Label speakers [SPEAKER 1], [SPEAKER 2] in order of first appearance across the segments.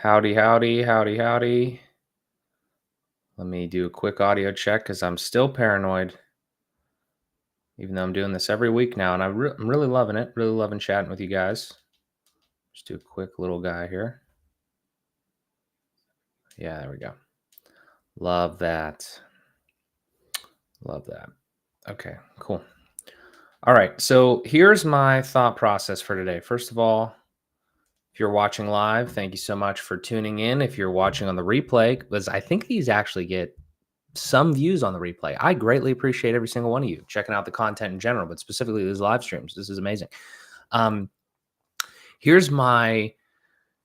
[SPEAKER 1] Howdy, howdy, howdy, howdy. Let me do a quick audio check because I'm still paranoid, even though I'm doing this every week now, and I'm really loving it. Really loving chatting with you guys. Just do a quick little guy here. Yeah, there we go. Love that. Love that. Okay, cool. All right, so here's my thought process for today. First of all, if you're watching live, thank you so much for tuning in. If you're watching on the replay, because I think these actually get some views on the replay. I greatly appreciate every single one of you checking out the content in general, but specifically these live streams. This is amazing. Um, here's my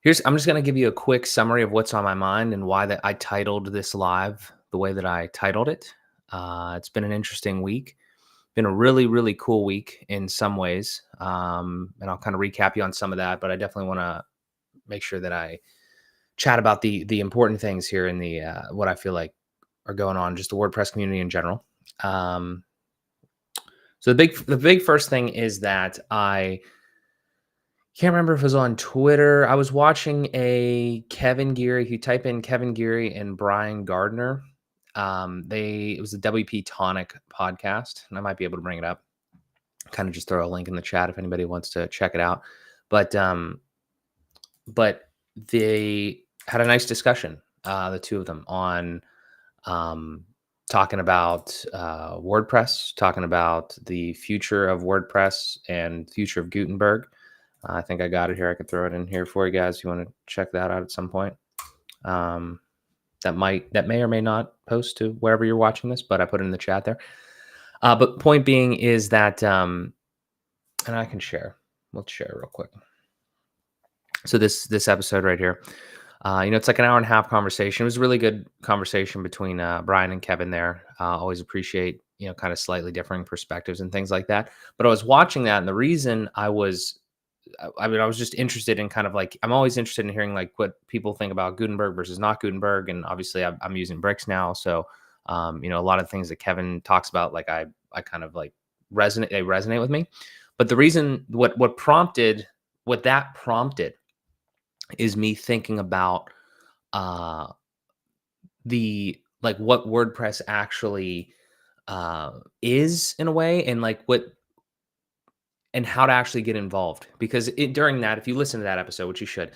[SPEAKER 1] here's I'm just going to give you a quick summary of what's on my mind and why that I titled this live the way that I titled it. It's been an interesting week. Been a really cool week in some ways, and I'll kind of recap you on some of that. But I definitely want to make sure that I chat about the important things here in the what I feel like are going on, just the WordPress community in general. Um, so the big first thing is that I can't remember if it was on Twitter. I was watching a Kevin Geary. If you type in Kevin Geary and Brian Gardner, it was the WP Tonic podcast, and I might be able to bring it up. Kind of just throw a link in the chat if anybody wants to check it out. But they had a nice discussion, the two of them, on um, talking about WordPress, talking about the future of WordPress and future of Gutenberg. I think I got it here. I could throw it in here for you guys if you want to check that out at some point. That may or may not post to wherever you're watching this, but I put it in the chat there. But point being is that, and I can share. Let's share real quick. So this episode right here, it's like an hour and a half conversation. It was a really good conversation between Brian and Kevin there. Always appreciate, kind of slightly differing perspectives and things like that. But I was watching that, and the reason I was just interested in kind of like, I'm always interested in hearing like what people think about Gutenberg versus not Gutenberg. And obviously I'm using bricks now. So, a lot of things that Kevin talks about, like I kind of like they resonate with me. But the reason what that prompted is me thinking about uh the like what WordPress actually is in a way, and like what and how to actually get involved. Because during that, if you listen to that episode, which you should,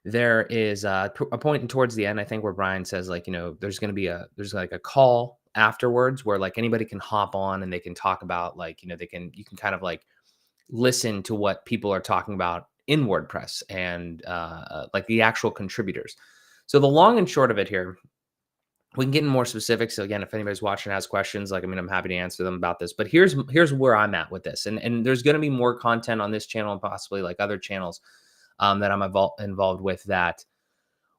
[SPEAKER 1] there is a point towards the end, I think, where Brian says, like, there's like a call afterwards where like anybody can hop on and they can talk about, like, you can kind of like listen to what people are talking about in WordPress and like the actual contributors. So the long and short of it here, we can get in more specifics. So again, if anybody's watching has questions, like, I'm happy to answer them about this. But here's where I'm at with this, and there's going to be more content on this channel and possibly like other channels that I'm involved with that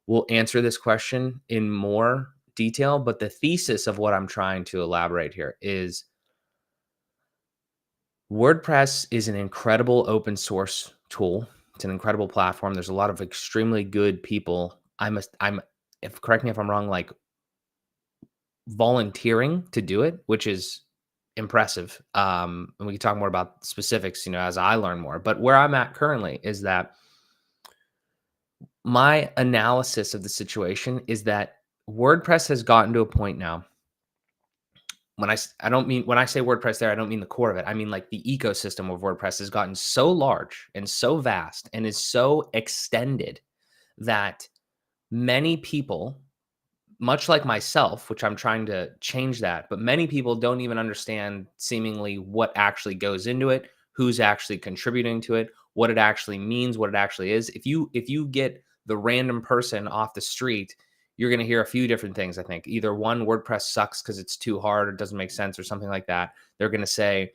[SPEAKER 1] will answer this question in more detail. But the thesis of what I'm trying to elaborate here is WordPress is an incredible open source tool. It's an incredible platform. There's a lot of extremely good people. If correct me if I'm wrong, like volunteering to do it, which is impressive. And we can talk more about specifics, as I learn more. But where I'm at currently is that my analysis of the situation is that WordPress has gotten to a point now. I don't mean, when I say WordPress there, I don't mean the core of it. I mean like the ecosystem of WordPress has gotten so large and so vast and is so extended that many people, much like myself, which I'm trying to change that, but many people don't even understand seemingly what actually goes into it, who's actually contributing to it, what it actually means, what it actually is. If you get the random person off the street, you're going to hear a few different things. I think either one, WordPress sucks because it's too hard or doesn't make sense or something like that. They're going to say,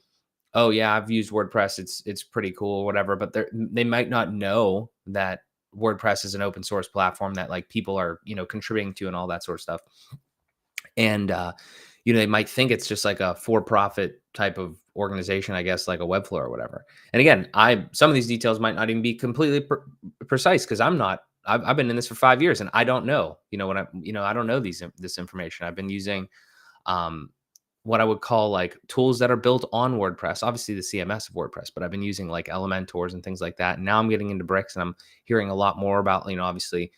[SPEAKER 1] oh yeah, I've used WordPress, it's pretty cool or whatever, but they might not know that WordPress is an open source platform that like people are, contributing to and all that sort of stuff. And, they might think it's just like a for-profit type of organization, I guess, like a Webflow or whatever. And again, some of these details might not even be completely precise because I've been in this for 5 years and I don't know, I don't know this information. I've been using, what I would call like tools that are built on WordPress, obviously the CMS of WordPress, but I've been using like Elementors and things like that. And now I'm getting into bricks and I'm hearing a lot more about, obviously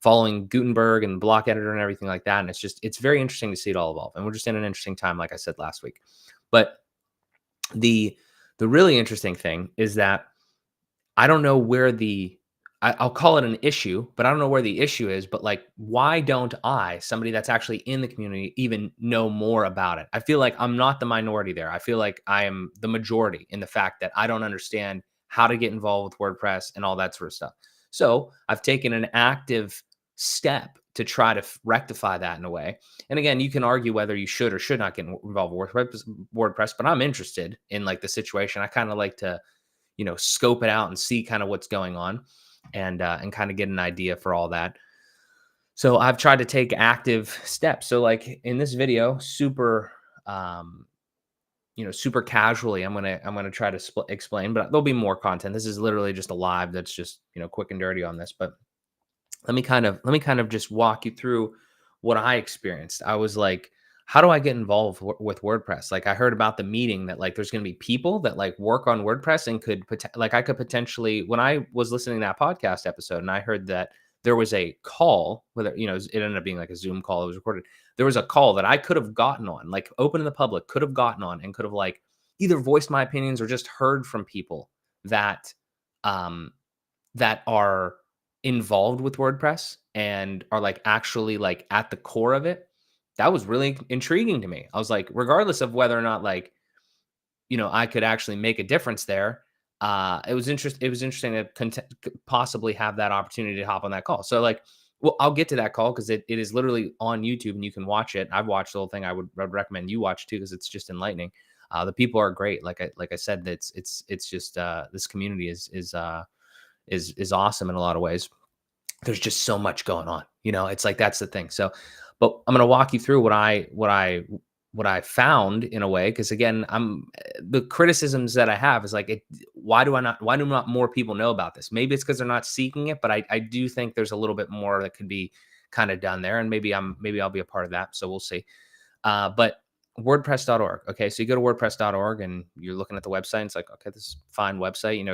[SPEAKER 1] following Gutenberg and block editor and everything like that. And it's very interesting to see it all evolve. And we're just in an interesting time, like I said last week. But the the really interesting thing is that I don't know where I'll call it an issue, but I don't know where the issue is. But like, why don't I, somebody that's actually in the community, even know more about it? I feel like I'm not the minority there. I feel like I am the majority in the fact that I don't understand how to get involved with WordPress and all that sort of stuff. So I've taken an active step to try to rectify that in a way. And again, you can argue whether you should or should not get involved with WordPress, but I'm interested in like the situation. I kind of like to scope it out and see kind of what's going on and kind of get an idea for all that. So I've tried to take active steps. So like in this video, um, super casually, I'm gonna try to explain, but there'll be more content. This is literally just a live that's just quick and dirty on this. But let me kind of just walk you through what I experienced. I was like, how do I get involved with WordPress? Like I heard about the meeting that like there's going to be people that like work on WordPress and like I could potentially, when I was listening to that podcast episode and I heard that there was a call, whether it ended up being like a Zoom call, it was recorded. There was a call that I could have gotten on, like open to the public, could have gotten on and could have like either voiced my opinions or just heard from people that um that are involved with WordPress and are like actually like at the core of it. That was really intriguing to me. I was like, regardless of whether or not like, I could actually make a difference there. It was interesting to possibly have that opportunity to hop on that call. So like, well, I'll get to that call because it is literally on YouTube and you can watch it. I've watched the whole thing. I would recommend you watch too because it's just enlightening. The people are great. Like I said, it's just this community is awesome in a lot of ways. There's just so much going on. It's like that's the thing. So, but I'm going to walk you through what I found in a way because again, the criticisms that I have is like why do not more people know about this? Maybe it's because they're not seeking it, but I do think there's a little bit more that could be kind of done there and maybe I'll be a part of that. So we'll see. But WordPress.org. Okay. So you go to WordPress.org and you're looking at the website. And it's like, okay, this is a fine website,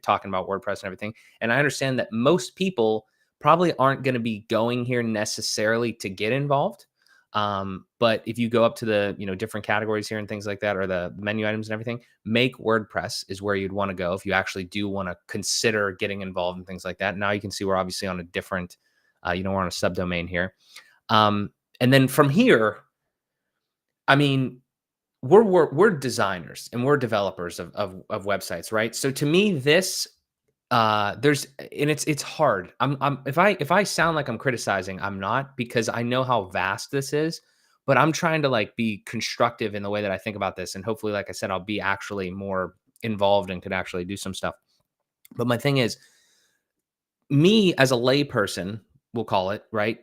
[SPEAKER 1] talking about WordPress and everything. And I understand that most people probably aren't going to be going here necessarily to get involved. But if you go up to the, different categories here and things like that, or the menu items and everything, make WordPress is where you'd want to go if you actually do want to consider getting involved in things like that. Now you can see we're obviously on a different, we're on a subdomain here. And then from here, I mean, we're designers and we're developers of websites, right? So to me, this it's hard. If I sound like I'm criticizing, I'm not because I know how vast this is, but I'm trying to like be constructive in the way that I think about this, and hopefully, like I said, I'll be actually more involved and could actually do some stuff. But my thing is, me as a layperson, we'll call it right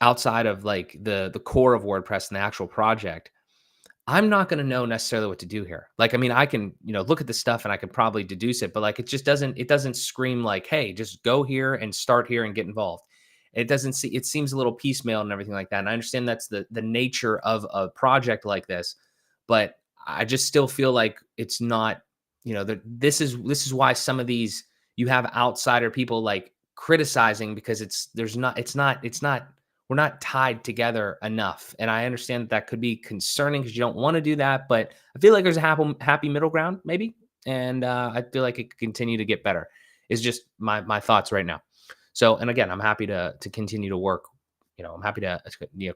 [SPEAKER 1] outside of like the core of WordPress and the actual project. I'm not going to know necessarily what to do here. Like, I mean, I can, look at the stuff and I could probably deduce it, but like, it doesn't scream like, hey, just go here and start here and get involved. It seems a little piecemeal and everything like that. And I understand that's the nature of a project like this, but I just still feel like it's not, this is why some of these, you have outsider people like criticizing because we're not tied together enough. And I understand that could be concerning because you don't want to do that, but I feel like there's a happy middle ground maybe. And I feel like it could continue to get better is just my thoughts right now. So, and again, I'm happy to continue to work, I'm happy to,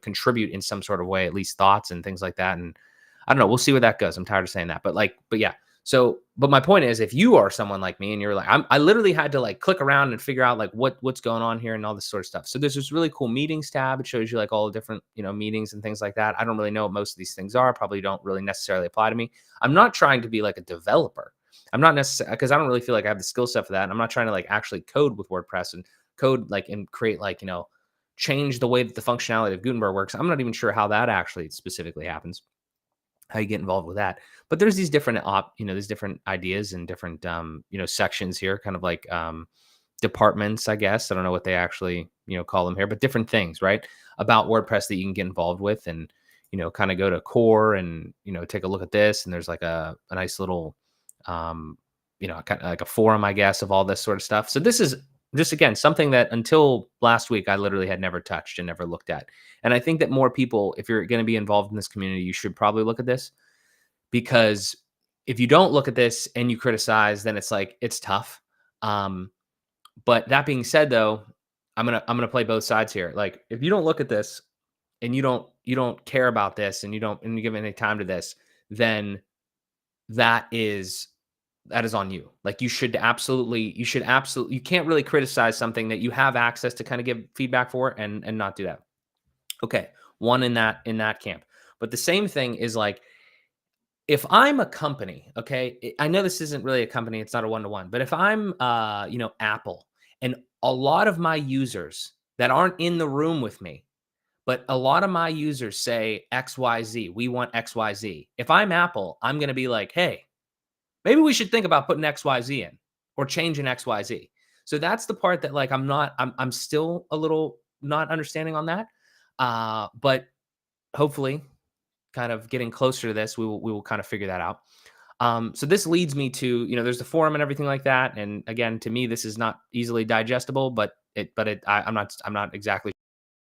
[SPEAKER 1] contribute in some sort of way, at least thoughts and things like that. And I don't know, we'll see where that goes. I'm tired of saying that, but yeah. So, but my point is, if you are someone like me and you're like, I literally had to like click around and figure out like what's going on here and all this sort of stuff. So there's this really cool meetings tab. It shows you like all the different, meetings and things like that. I don't really know what most of these things are. Probably don't really necessarily apply to me. I'm not trying to be like a developer. I'm not necessarily because I don't really feel like I have the skill set for that. And I'm not trying to like actually code with WordPress and code like and create like, change the way that the functionality of Gutenberg works. I'm not even sure how that actually specifically happens, how you get involved with that. But there's these different there's different ideas and different sections here, kind of like departments, I guess. I don't know what they actually, call them here, but different things, right? About WordPress that you can get involved with and, kind of go to core and, take a look at this. And there's like a nice little, kind of like a forum, I guess, of all this sort of stuff. So this is Just again, something that until last week I literally had never touched and never looked at. And I think that more people, if you're going to be involved in this community, you should probably look at this, because if you don't look at this and you criticize, then it's like it's tough. Um, but that being said, though, I'm gonna play both sides here. Like, if you don't look at this and you don't care about this and you give any time to this, then that is that is on you. Like, you can't really criticize something that you have access to kind of give feedback for and not do that. Okay, one in that camp. But the same thing is like, if I'm a company, okay, I know this isn't really a company, it's not a one-to-one, but if I'm Apple, and a lot of my users that aren't in the room with me, but a lot of my users say XYZ, we want XYZ. If I'm Apple, I'm going to be like, "Hey, maybe we should think about putting XYZ in or changing XYZ." So that's the part that, like, I'm still a little not understanding on that. But hopefully, kind of getting closer to this, we will kind of figure that out. So this leads me to, there's the forum and everything like that. And again, to me, this is not easily digestible, but I'm not exactly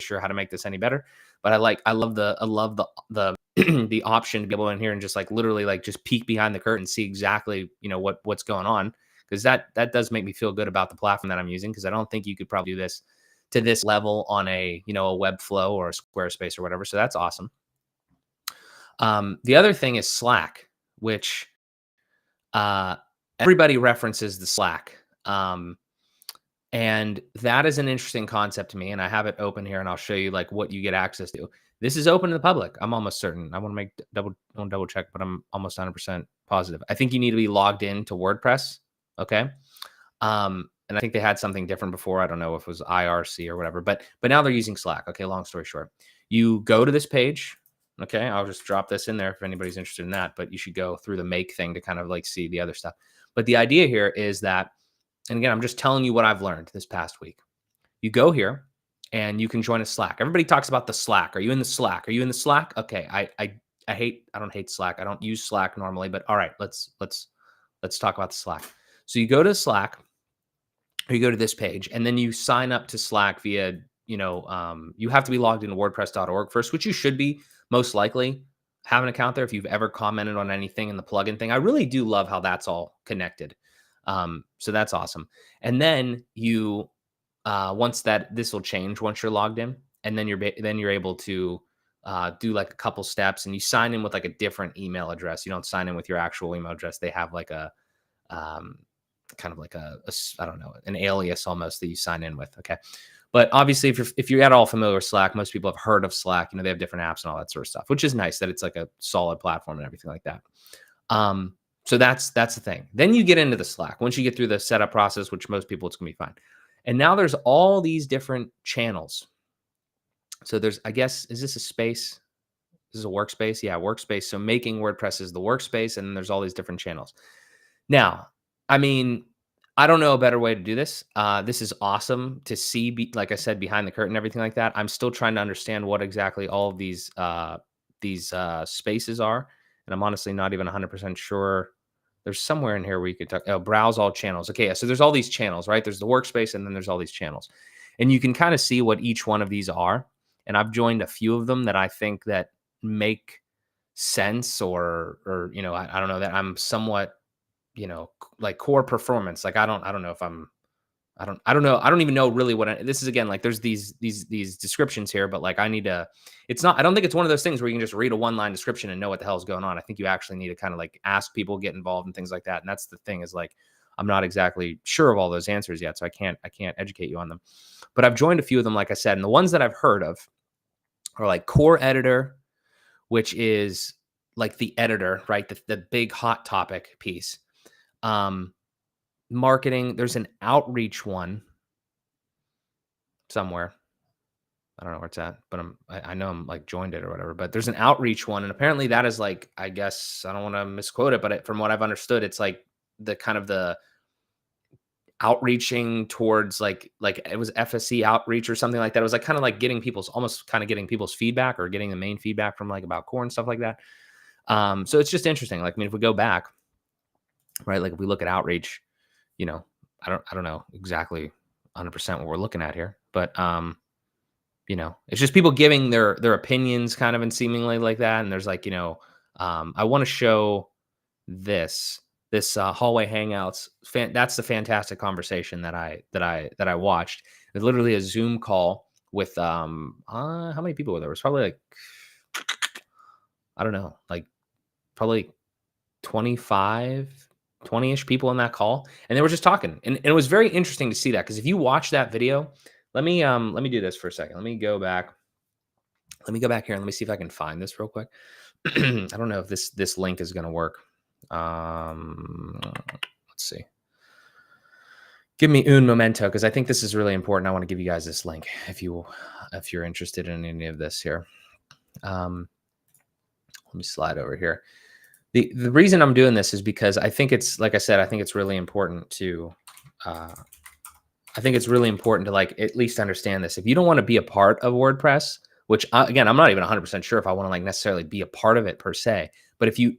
[SPEAKER 1] sure how to make this any better. But I love the the option to be able in here and just like literally like just peek behind the curtain, see exactly what's going on, because that does make me feel good about the platform that I'm using, because I don't think you could probably do this to this level on a a Webflow or a Squarespace or whatever. So that's awesome. The other thing is Slack, which uh, everybody references the Slack. And that is an interesting concept to me. And I have it open here and I'll show you like what you get access to. This is open to the public. I'm almost certain. I want to double check, but I'm almost 100% positive. I think you need to be logged in to WordPress. Okay. And I think they had something different before. I don't know if it was IRC or whatever, but now they're using Slack. Okay. Long story short, you go to this page. Okay. I'll just drop this in there if anybody's interested in that, but you should go through the make thing to kind of like see the other stuff. But the idea here is that, and again, I'm just telling you what I've learned this past week. You go here and you can join a Slack. Everybody talks about the Slack. Are you in the Slack? Are you in the Slack? Okay. I don't hate Slack. I don't use Slack normally, but all right, let's talk about the Slack. So you go to Slack, or you go to this page, and then you sign up to Slack via, you have to be logged into WordPress.org first, which you should be most likely have an account there if you've ever commented on anything in the plugin thing. I really do love how that's all connected. So that's awesome. And then you, once this will change once you're logged in, and then you're able to do like a couple steps, and you sign in with like a different email address. You don't sign in with your actual email address. They have like a kind of like I don't know, an alias almost that you sign in with. Okay. But obviously, if you're at all familiar with Slack, most people have heard of Slack. They have different apps and all that sort of stuff, which is nice that it's like a solid platform and everything like that. So that's the thing. Then you get into the Slack. Once you get through the setup process, which most people, it's gonna be fine. And now there's all these different channels. So there's, I guess, is this a space? This is a workspace. Yeah, workspace. So making WordPress is the workspace, and then there's all these different channels. Now, I mean, I don't know a better way to do this. This is awesome to see, like I said, behind the curtain, everything like that. I'm still trying to understand what exactly all of these spaces are, and I'm honestly not even 100% sure. There's somewhere in here where you could talk. Oh, browse all channels. Okay, yeah, so there's all these channels, right? There's the workspace, and then there's all these channels, and you can kind of see what each one of these are. And I've joined a few of them that I think that make sense, or I don't know, that I'm somewhat like core performance. Like, I don't know if I don't know. I don't even know really what this is. Again, like there's these descriptions here, but like I don't think it's one of those things where you can just read a one-line description and know what the hell is going on. I think you actually need to kind of like ask people, get involved and things like that. And that's the thing, is like, I'm not exactly sure of all those answers yet. So I can't educate you on them, but I've joined a few of them, like I said, and the ones that I've heard of are like core editor, which is like the editor, right? The big hot topic piece. Marketing, there's an outreach one somewhere. I don't know where it's at, but I know I'm like joined it or whatever, but there's an outreach one. And apparently that is like, I guess, I don't want to misquote it, but from what I've understood, it's like the kind of the outreaching towards like it was FSC outreach or something like that. It was like kind of like getting people's feedback, or getting the main feedback from like about core and stuff like that. So it's just interesting. Like, I mean, if we go back, right, like if we look at outreach, I don't know exactly. 100% what we're looking at here. But it's just people giving their opinions kind of and seemingly like that. And there's like, I want to show this hallway hangouts. That's the fantastic conversation that I watched. It's literally a Zoom call with how many people were there? It was probably like, I don't know, like probably 25, 20-ish people in that call, and they were just talking. And it was very interesting to see that, because if you watch that video, let me do this for a second. Let me go back here and let me see if I can find this real quick. I don't know if this link is going to work. Let's see. Give me un momento, because I think this is really important. I want to give you guys this link if you're interested in any of this here. Let me slide over here. The reason I'm doing this is because I think it's, like I said, I think it's really important to like at least understand this. If you don't want to be a part of WordPress, which again, I'm not even 100% sure if I want to like necessarily be a part of it per se, but if you,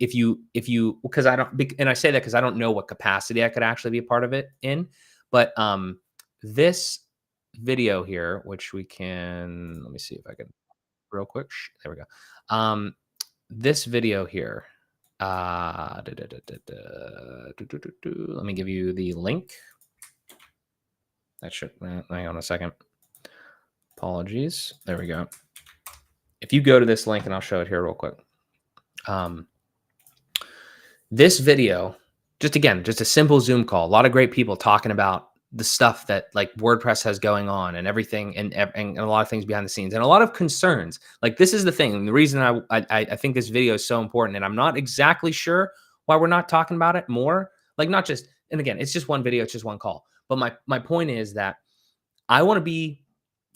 [SPEAKER 1] because I don't, and I say that because I don't know what capacity I could actually be a part of it in, but this video here, which we can, let me see if I can real quick. There we go. This video here, let me give you the link. That should, hang on a second. Apologies. There we go. If you go to this link, and I'll show it here real quick. This video, just a simple Zoom call. A lot of great people talking about the stuff that like WordPress has going on and everything, and a lot of things behind the scenes, and a lot of concerns. Like, this is the thing. And the reason I think this video is so important, and I'm not exactly sure why we're not talking about it more. Like, not just, and again, it's just one video, it's just one call. But my point is that I want to be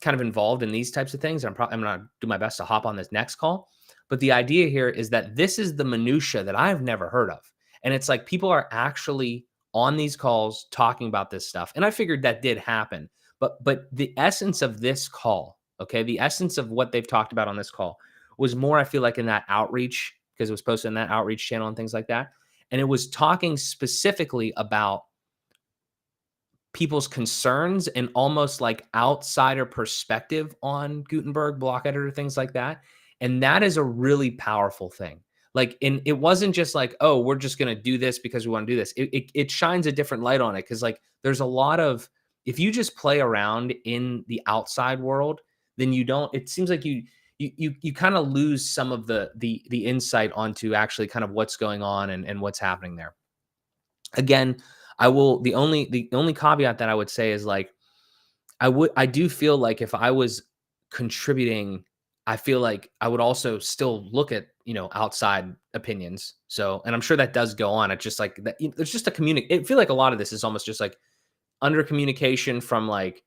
[SPEAKER 1] kind of involved in these types of things. I'm going to do my best to hop on this next call. But the idea here is that this is the minutia that I've never heard of. And it's like people are actually on these calls talking about this stuff. And I figured that did happen. But the essence of this call, okay, the essence of what they've talked about on this call was more, I feel like, in that outreach, because it was posted in that outreach channel and things like that. And it was talking specifically about people's concerns and almost like outsider perspective on Gutenberg, block editor, things like that. And that is a really powerful thing. Like, it wasn't just like, oh, we're just going to do this because we want to do this. It shines a different light on it. Cause like, there's a lot of, if you just play around in the outside world, then it seems like you kind of lose some of the insight onto actually kind of what's going on and what's happening there. Again, the only caveat that I would say is like, I do feel like if I was contributing, I feel like I would also still look at, outside opinions. So, and I'm sure that does go on. It's just like that. There's just I feel like a lot of this is almost just like under communication from like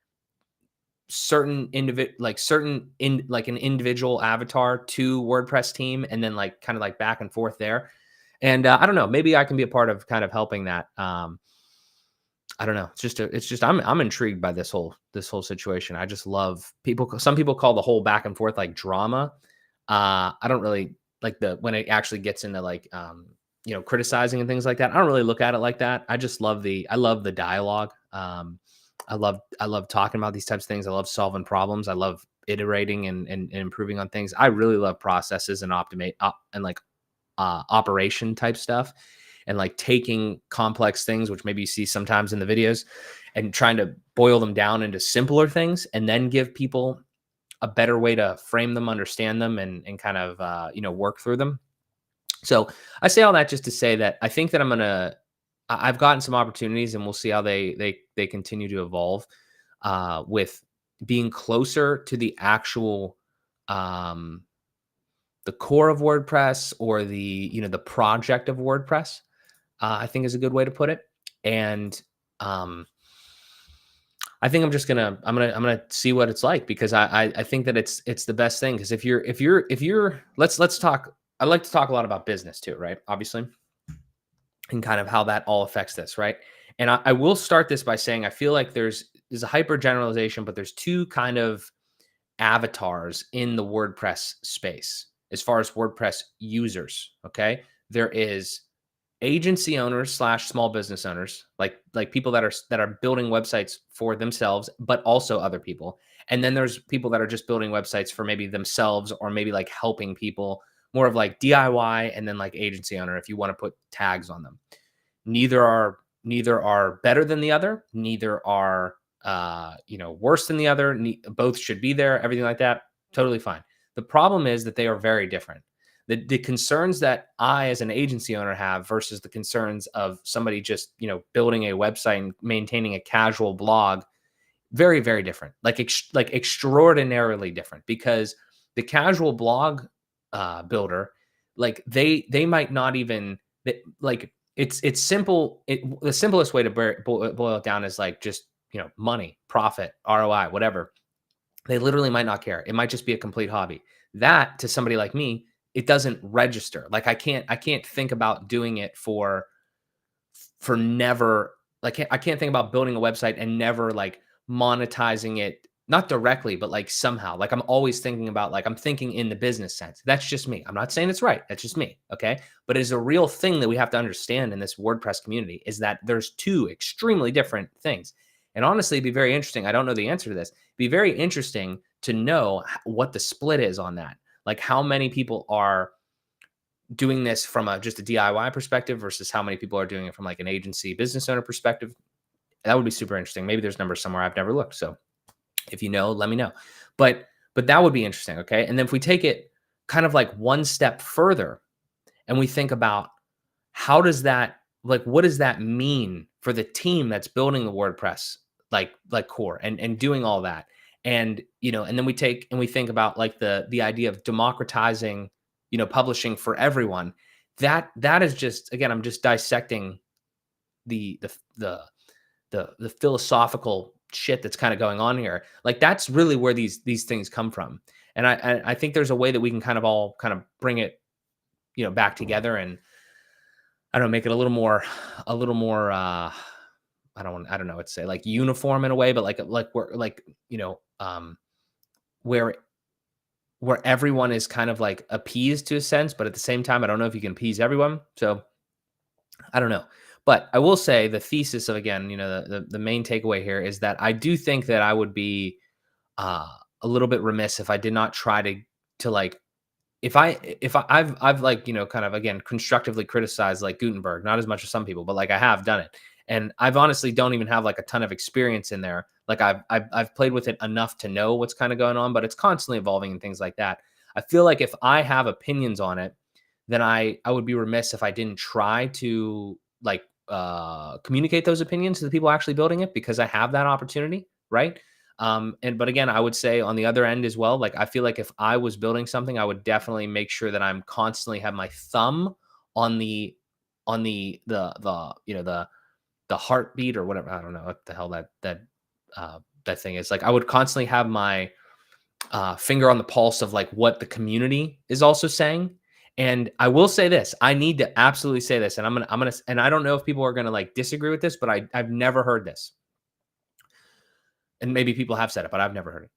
[SPEAKER 1] certain like an individual avatar to WordPress team, and then like kind of like back and forth there. And I don't know, maybe I can be a part of kind of helping that. I don't know. I'm intrigued by this whole situation. I just love people. Some people call the whole back and forth like drama. I don't really like when it actually gets into like, criticizing and things like that. I don't really look at it like that. I just love I love the dialogue. I love talking about these types of things. I love solving problems. I love iterating and improving on things. I really love processes and operation type stuff, and like taking complex things, which maybe you see sometimes in the videos, and trying to boil them down into simpler things, and then give people a better way to frame them, understand them, and kind of, work through them. So I say all that just to say that I think that I've gotten some opportunities, and we'll see how they continue to evolve, with being closer to the actual, the core of WordPress, or the project of WordPress. I think is a good way to put it. And I think I'm gonna see what it's like, because I think that it's the best thing. Because if you're let's talk. I like to talk a lot about business too, right? Obviously, and kind of how that all affects this, right? And I will start this by saying I feel like there's a hyper generalization, but there's two kind of avatars in the WordPress space as far as WordPress users. Okay, there is agency owners slash small business owners, like people that are building websites for themselves, but also other people. And then there's people that are just building websites for maybe themselves or maybe like helping people, more of like DIY, and then like agency owner if you want to put tags on them. Neither are better than the other. Neither are worse than the other. Both should be there. Everything like that, totally fine. The problem is that they are very different. The concerns that I, as an agency owner, have versus the concerns of somebody just building a website and maintaining a casual blog, very, very different. Like extraordinarily different, because the casual blog builder, like they might not even like it's simple. The simplest way to boil it down is like just money, profit, ROI, whatever. They literally might not care. It might just be a complete hobby. That, to somebody like me, it doesn't register. Like I can't think about doing it for never, like I can't think about building a website and never like monetizing it, not directly, but like somehow. Like I'm always thinking about, like I'm thinking in the business sense. That's just me. I'm not saying it's right. That's just me. Okay. But it's a real thing that we have to understand in this WordPress community, is that there's two extremely different things. And honestly, it'd be very interesting. I don't know the answer to this. It'd be very interesting to know what the split is on that. Like how many people are doing this from just a DIY perspective versus how many people are doing it from like an agency business owner perspective. That would be super interesting. Maybe there's numbers somewhere I've never looked. So if you know, let me know. But that would be interesting. Okay. And then if we take it kind of like one step further and we think about how does that, like, what does that mean for the team that's building the WordPress, like core and doing all that? And, and then we take and we think about like the idea of democratizing, publishing for everyone. That is just, again, I'm just dissecting the philosophical shit that's kind of going on here. Like that's really where these things come from. And I think there's a way that we can kind of all kind of bring it, back together, and I don't know, make it a little more I don't know what to say, like uniform in a way, but like we're like, where everyone is kind of like appeased to a sense, but at the same time, I don't know if you can appease everyone. So I don't know. But I will say the thesis of, again, the main takeaway here is that I do think that I would be a little bit remiss if I did not try to like, I've like, kind of, again, constructively criticized like Gutenberg, not as much as some people, but like I have done it. And I've honestly don't even have like a ton of experience in there. Like I've played with it enough to know what's kind of going on, but it's constantly evolving and things like that. I feel like if I have opinions on it, then I would be remiss if I didn't try to like communicate those opinions to the people actually building it, because I have that opportunity, right? But again, I would say on the other end as well, like I feel like if I was building something, I would definitely make sure that I'm constantly have my thumb on the heartbeat or whatever. I don't know what the hell that thing is. Like I would constantly have my finger on the pulse of like what the community is also saying. And I will say this, I need to absolutely say this, and I'm gonna, and I don't know if people are gonna like disagree with this, but I've never heard this. And maybe people have said it, but I've never heard it.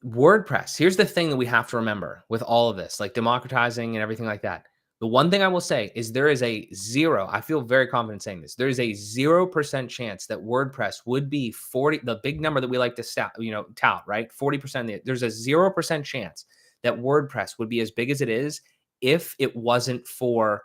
[SPEAKER 1] WordPress. Here's the thing that we have to remember with all of this, like democratizing and everything like that. The one thing I will say is there is a zero, I feel very confident saying this, there is a 0% chance that WordPress would be 40, the big number that we like to tout, right? 40%. There's a 0% chance that WordPress would be as big as it is if it wasn't for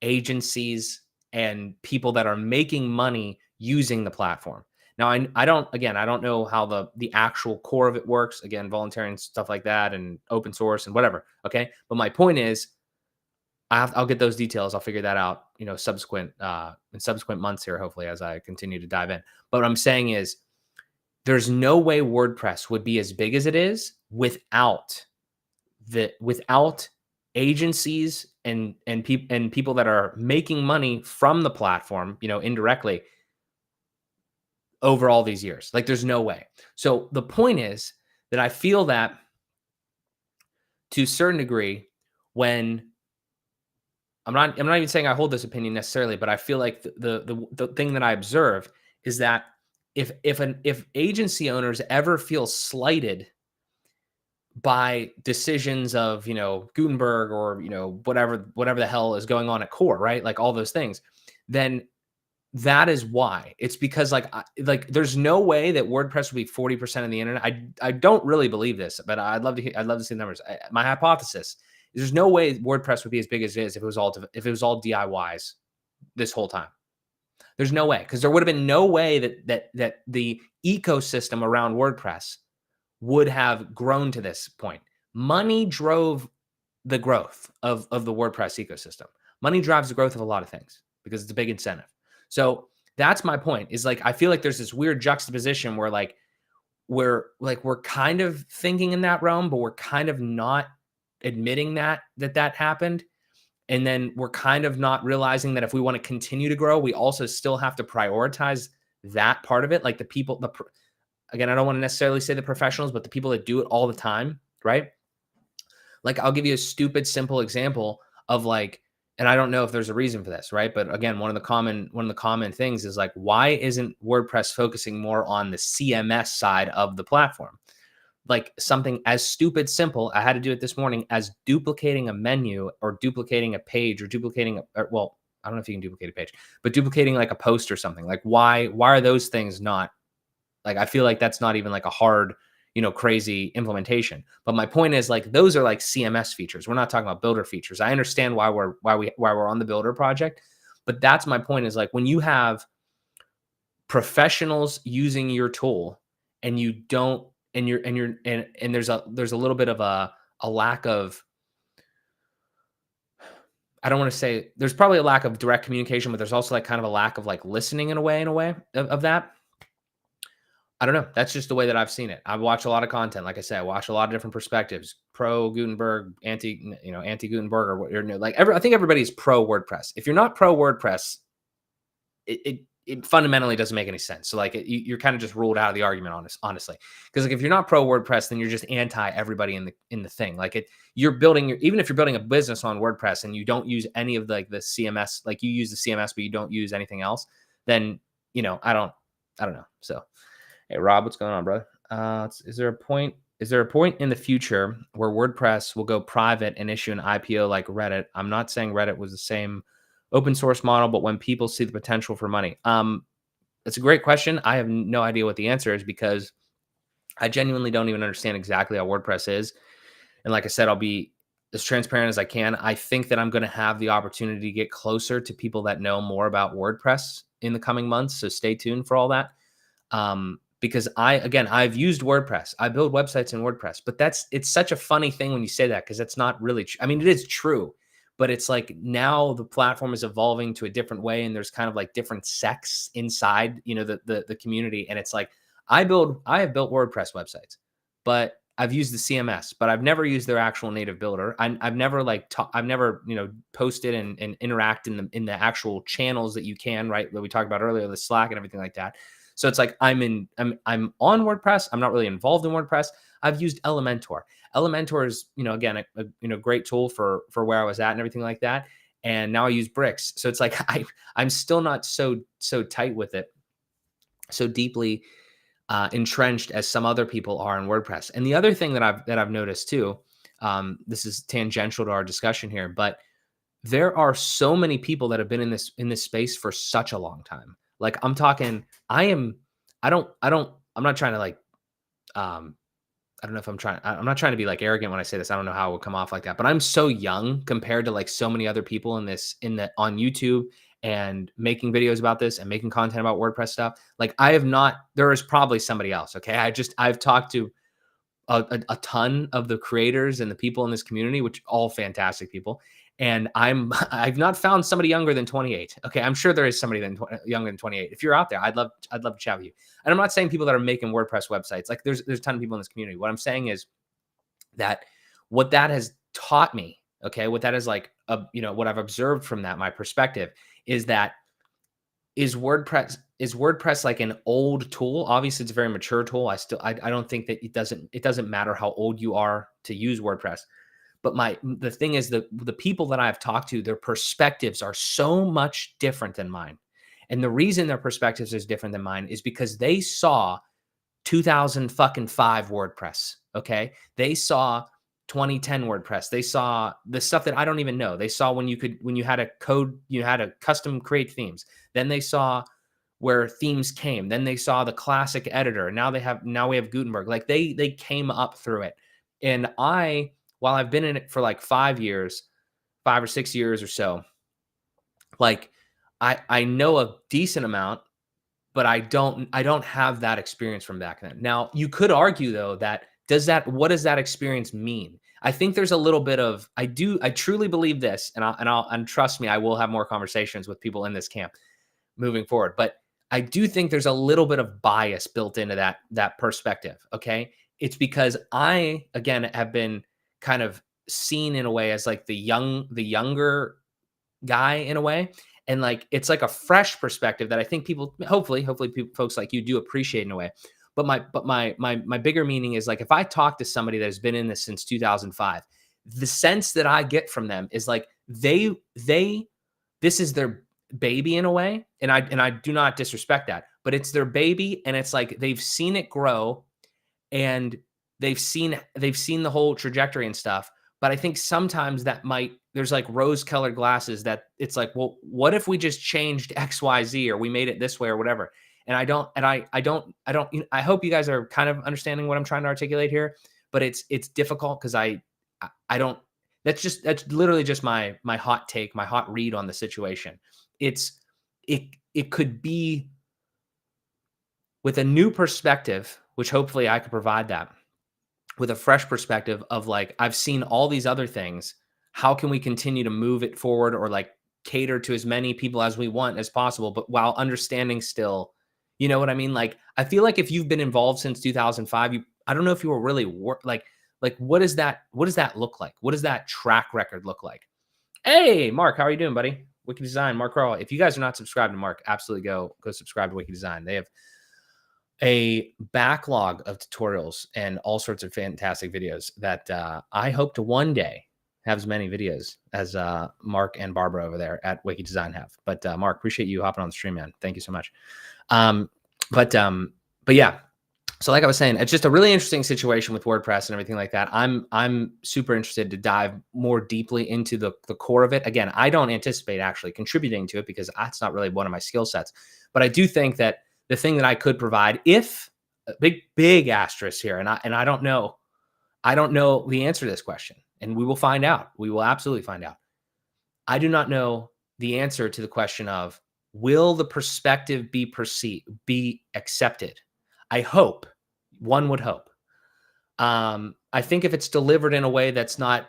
[SPEAKER 1] agencies and people that are making money using the platform. Now, I don't know how the actual core of it works. Again, voluntary and stuff like that, and open source and whatever. Okay, but my point is, I'll get those details. I'll figure that out, in subsequent months here, hopefully, as I continue to dive in. But what I'm saying is, there's no way WordPress would be as big as it is without agencies and people that are making money from the platform, indirectly, over all these years. Like there's no way. So the point is that I feel that to a certain degree, when I'm not even saying I hold this opinion necessarily, but I feel like the thing that I observe is that if agency owners ever feel slighted by decisions of, Gutenberg or, whatever the hell is going on at core, right? Like all those things, then that is why. It's because there's no way that WordPress would be 40% of the internet. I don't really believe this, but I'd love to see the numbers. My hypothesis is there's no way WordPress would be as big as it is if it was all DIYs this whole time. There's no way, because there would have been no way that the ecosystem around WordPress would have grown to this point. Money drove the growth of the WordPress ecosystem. Money drives the growth of a lot of things because it's a big incentive. So that's my point, is like, I feel like there's this weird juxtaposition where we're kind of thinking in that realm, but we're kind of not admitting that happened. And then we're kind of not realizing that if we want to continue to grow, we also still have to prioritize that part of it. Like again, I don't want to necessarily say the professionals, but the people that do it all the time, right? Like, I'll give you a stupid, simple example of and I don't know if there's a reason for this, right? But again, one of the common things is like, why isn't WordPress focusing more on the CMS side of the platform? Like something as stupid simple, I had to do it this morning, as duplicating a menu or duplicating a page or well, I don't know if you can duplicate a page, but duplicating like a post or something. Like, why are those things not, like, I feel like that's not even like a hard, crazy implementation. But my point is, like, those are like CMS features. We're not talking about builder features. I understand why we're on the builder project, but that's my point, is like, when you have professionals using your tool and you don't, and there's a little bit of a lack of, I don't want to say, there's probably a lack of direct communication, but there's also like kind of a lack of like listening in a way of that. I don't know. That's just the way that I've seen it. I've watched a lot of content. Like I said, I watch a lot of different perspectives, pro Gutenberg, anti Gutenberg, or what you're like. I think everybody's pro WordPress. If you're not pro WordPress, it fundamentally doesn't make any sense. So like, you're kind of just ruled out of the argument, honestly. Because like, if you're not pro WordPress, then you're just anti everybody in the thing. Like, you're building even if you're building a business on WordPress and you don't use any of the CMS, like you use the CMS but you don't use anything else, then I don't know. So. Hey, Rob, what's going on, brother? Is there a point in the future where WordPress will go private and issue an IPO like Reddit? I'm not saying Reddit was the same open source model, but when people see the potential for money. That's a great question. I have no idea what the answer is, because I genuinely don't even understand exactly how WordPress is. And like I said, I'll be as transparent as I can. I think that I'm going to have the opportunity to get closer to people that know more about WordPress in the coming months. So stay tuned for all that. Because I've used WordPress. I build websites in WordPress, but it's such a funny thing when you say that, because that's not really I mean, it is true, but it's like, now the platform is evolving to a different way, and there's kind of like different sects inside, the community. And it's like, I have built WordPress websites, but I've used the CMS, but I've never used their actual native builder. I've never I've never, posted and interact in the actual channels that you can, right, that we talked about earlier, the Slack and everything like that. So it's like, I'm on WordPress. I'm not really involved in WordPress. I've used Elementor. Elementor is, again, a great tool for where I was at and everything like that. And now I use Bricks. So it's like, I'm still not so tight with it, so deeply entrenched as some other people are in WordPress. And the other thing that I've noticed too, this is tangential to our discussion here, but there are so many people that have been in this space for such a long time. Like, I'm talking, I'm not trying to like, I'm not trying to be like arrogant when I say this. I don't know how it would come off like that, but I'm so young compared to like so many other people on YouTube and making videos about this and making content about WordPress stuff. Like, there is probably somebody else. Okay. I've talked to a ton of the creators and the people in this community, which all fantastic people. And I've not found somebody younger than 28. Okay, I'm sure there is somebody younger than 28. If you're out there, I'd love to chat with you. And I'm not saying people that are making WordPress websites. Like, there's a ton of people in this community. What I'm saying is that what that has taught me, okay, what that is like, what I've observed from that, my perspective, is that is WordPress like an old tool? Obviously, it's a very mature tool. I don't think that it doesn't matter how old you are to use WordPress. But the thing is, the people that I've talked to, their perspectives are so much different than mine. And the reason their perspectives is different than mine is because they saw 2005 WordPress. Okay. They saw 2010 WordPress. They saw the stuff that I don't even know. They saw when you had a code, you had a custom create themes. Then they saw where themes came. Then they saw the classic editor. Now we have Gutenberg. Like they came up through it. And while I've been in it for like 5 years, 5 or 6 years or so, like I know a decent amount, but I don't have that experience from back then. Now, you could argue though that what does that experience mean? I think there's a little bit of I truly believe this, and trust me, I will have more conversations with people in this camp moving forward. But I do think there's a little bit of bias built into that perspective. Okay. It's because I, again, have been kind of seen in a way as like the younger guy in a way. And like it's like a fresh perspective that I think people hopefully people, folks like you do appreciate in a way. But my bigger meaning is like if I talk to somebody that has been in this since 2005, the sense that I get from them is like they this is their baby in a way. And I do not disrespect that, but it's their baby, and it's like they've seen it grow, and they've seen the whole trajectory and stuff. But I think sometimes there's like rose-colored glasses that it's like, well, what if we just changed XYZ, or we made it this way or whatever? And I hope you guys are kind of understanding what I'm trying to articulate here, but it's difficult because I don't, that's literally just my hot take, my hot read on the situation. It could be with a new perspective, which hopefully I could provide that with a fresh perspective of like, I've seen all these other things. How can we continue to move it forward, or like cater to as many people as we want as possible, but while understanding still, you know what I mean? Like, I feel like if you've been involved since 2005, I don't know if you were really like, what does that look like? What does that track record look like? Hey, Mark, how are you doing, buddy? Wiki Design, Mark Rawle. If you guys are not subscribed to Mark, absolutely go subscribe to Wiki Design. They have a backlog of tutorials and all sorts of fantastic videos that I hope to one day have as many videos as Mark and Barbara over there at Wiki Design have. But Mark, appreciate you hopping on the stream, man. Thank you so much. But yeah. So like I was saying, it's just a really interesting situation with WordPress and everything like that. I'm super interested to dive more deeply into the core of it. Again, I don't anticipate actually contributing to it because that's not really one of my skill sets. But I do think that the thing that I could provide, if a big asterisk here, and I don't know the answer to this question, and we will find out. We will absolutely find out. I do not know the answer to the question of, will the perspective be accepted? I hope. One would hope. I think if it's delivered in a way that's not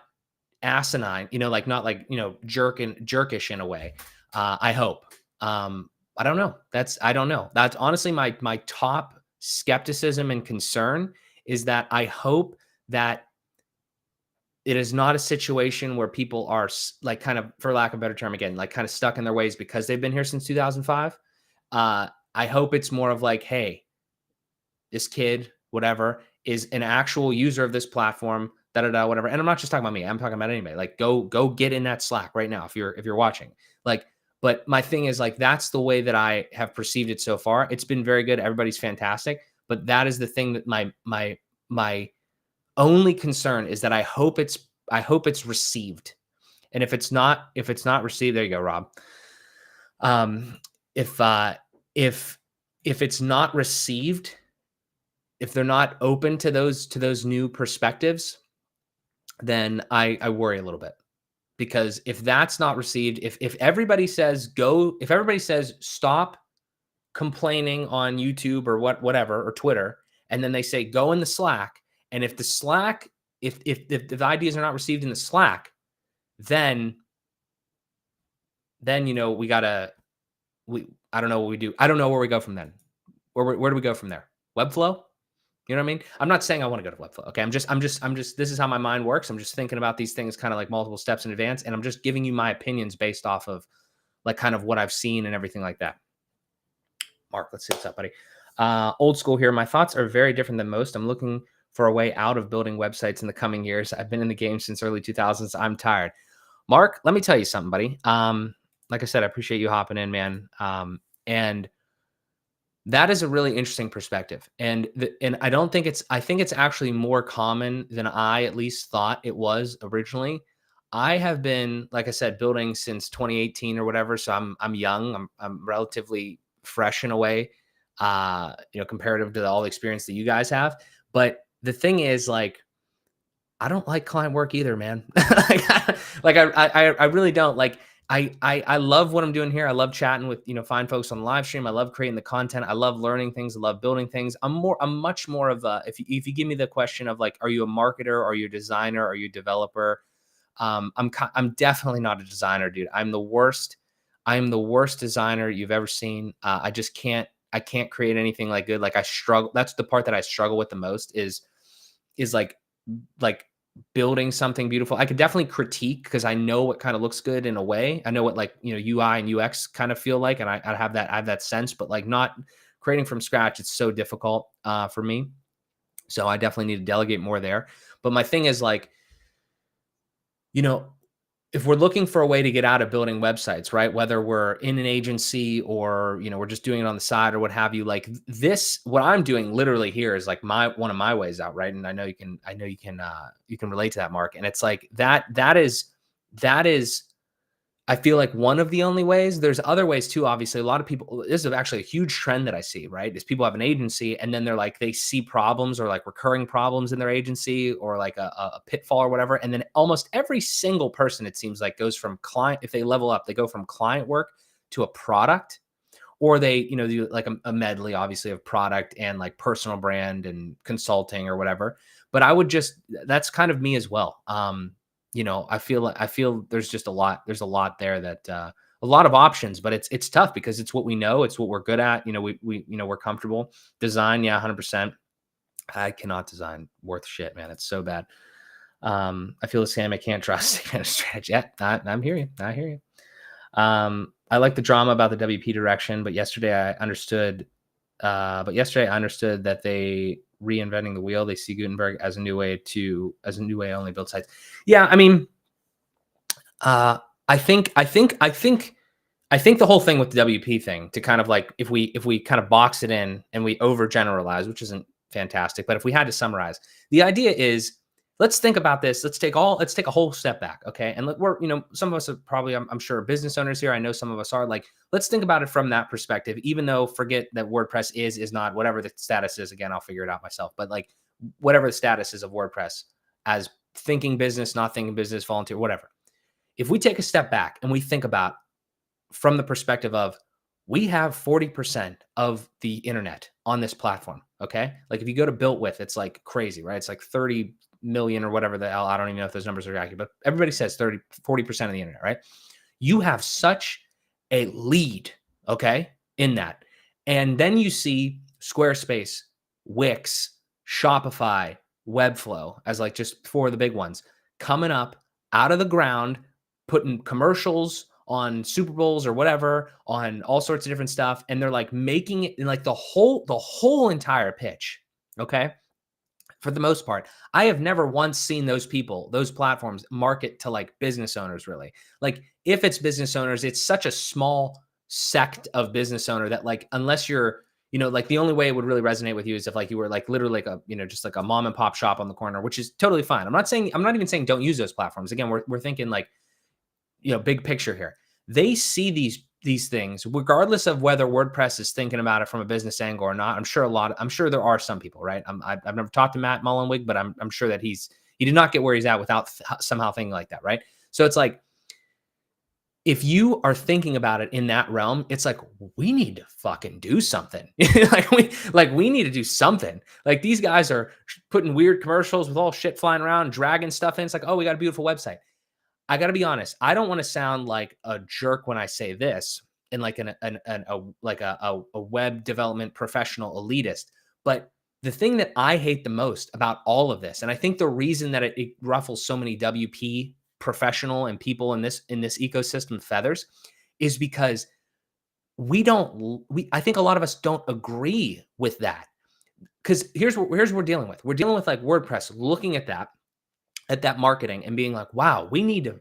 [SPEAKER 1] asinine, like not like, jerkish in a way, I hope. I don't know. I don't know. That's honestly my top skepticism and concern, is that I hope that it is not a situation where people are like kind of, for lack of a better term, again, like kind of stuck in their ways because they've been here since 2005. I hope it's more of like, hey, this kid, whatever, is an actual user of this platform, whatever. And I'm not just talking about me. I'm talking about anybody. Like, go get in that Slack right now if you're watching. Like, but my thing is like, that's the way that I have perceived it so far. It's been very good. Everybody's fantastic. But that is the thing that my only concern is that I hope it's received. And if it's not received, there you go, Rob. If it's not received, if they're not open to those new perspectives, then I worry a little bit. Because if that's not received, if everybody says stop complaining on YouTube or whatever, or Twitter, and then they say go in the Slack, and if the Slack, if the ideas are not received in the Slack, then I don't know what we do. I don't know where we go from then. Where do we go from there? Webflow? You know what I mean? I'm not saying I want to go to Webflow. Okay. I'm just, this is how my mind works. I'm just thinking about these things kind of like multiple steps in advance. And I'm just giving you my opinions based off of like kind of what I've seen and everything like that. Mark, let's see what's up, buddy. Old school here. My thoughts are very different than most. I'm looking for a way out of building websites in the coming years. I've been in the game since early 2000s. I'm tired. Mark, let me tell you something, buddy. Like I said, I appreciate you hopping in, man. And That is a really interesting perspective, and I don't think I think it's actually more common than I at least thought it was originally. I have been, like I said, building since 2018 or whatever, so I'm young. I'm relatively fresh in a way, comparative to all the experience that you guys have. But the thing is, like, I don't like client work either, man. I really don't. Like, I love what I'm doing here. I love chatting with, fine folks on the live stream. I love creating the content. I love learning things. I love building things. I'm much more of a, if you give me the question of like, are you a marketer? Are you a designer? Are you a developer? I'm definitely not a designer, dude. I'm the worst. I'm the worst designer you've ever seen. I can't create anything like good. Like, I struggle. That's the part that I struggle with the most is like building something beautiful. I could definitely critique because I know what kind of looks good in a way. I know what, like, UI and UX kind of feel like, and I have that sense, but like, not creating from scratch, it's so difficult for me. So I definitely need to delegate more there. But my thing is, like, you know, if we're looking for a way to get out of building websites, right? Whether we're in an agency or, we're just doing it on the side or what have you, like this, what I'm doing literally here is like one of my ways out. Right. And I know you can relate to that, Mark. And it's like that is, I feel like one of the only ways. There's other ways too. Obviously, a lot of people, this is actually a huge trend that I see, right? Is people have an agency and then they're like, they see problems or like recurring problems in their agency or like a pitfall or whatever. And then almost every single person, it seems like, goes from client, if they level up, they go from client work to a product, or they, do like a medley, obviously, of product and like personal brand and consulting or whatever. But that's kind of me as well. I feel there's a lot there that, a lot of options, but it's tough because it's what we know, it's what we're good at. We're comfortable. Design, yeah, 100%. I cannot design worth shit, man. It's so bad. I feel the same. I can't trust any kind of strategy. Yeah, I'm hearing you. I hear you. I like the drama about the WP direction, but yesterday I understood. That they reinventing the wheel. They see Gutenberg as a new way only build sites. Yeah, I mean, I think the whole thing with the WP thing, to kind of like, if we kind of box it in and we overgeneralize, which isn't fantastic, but if we had to summarize, the idea is, let's think about this. Let's take a whole step back. Okay. And we're, some of us are probably, I'm sure, business owners here. I know some of us are. Like, let's think about it from that perspective, even though, forget that WordPress is not, whatever the status is. Again, I'll figure it out myself, but like, whatever the status is of WordPress, as thinking business, not thinking business, volunteer, whatever. If we take a step back and we think about from the perspective of, we have 40% of the internet on this platform. Okay. Like, if you go to Built With, it's like crazy, right? It's like 30 million or whatever the hell. I don't even know if those numbers are accurate, but everybody says 40% of the internet, right? You have such a lead, okay, in that. And then you see Squarespace, Wix, Shopify, Webflow as like just four of the big ones coming up out of the ground, putting commercials on Super Bowls or whatever, on all sorts of different stuff. And they're like making it in like the whole entire pitch. Okay. For the most part, I have never once seen those platforms market to like business owners, really. Like, if it's business owners, it's such a small sect of business owner that, like, unless you're, like, the only way it would really resonate with you is if like you were like literally like a, just like a mom and pop shop on the corner, which is totally fine. I'm not even saying don't use those platforms. Again, we're thinking like, big picture here. They see these things, regardless of whether WordPress is thinking about it from a business angle or not. I'm sure there are some people, right? I've never talked to Matt Mullenweg, but I'm sure that he did not get where he's at without somehow thinking like that, right? So it's like, if you are thinking about it in that realm, it's like, we need to fucking do something. we need to do something. Like, these guys are putting weird commercials with all shit flying around, dragging stuff in. It's like, oh, we got a beautiful website. I got to be honest. I don't want to sound like a jerk when I say this, and like a web development professional elitist. But the thing that I hate the most about all of this, and I think the reason that it ruffles so many WP professional and people in this ecosystem feathers, is because I think a lot of us don't agree with that. Because here's what we're dealing with. We're dealing with like WordPress looking at that marketing and being like, wow, we need to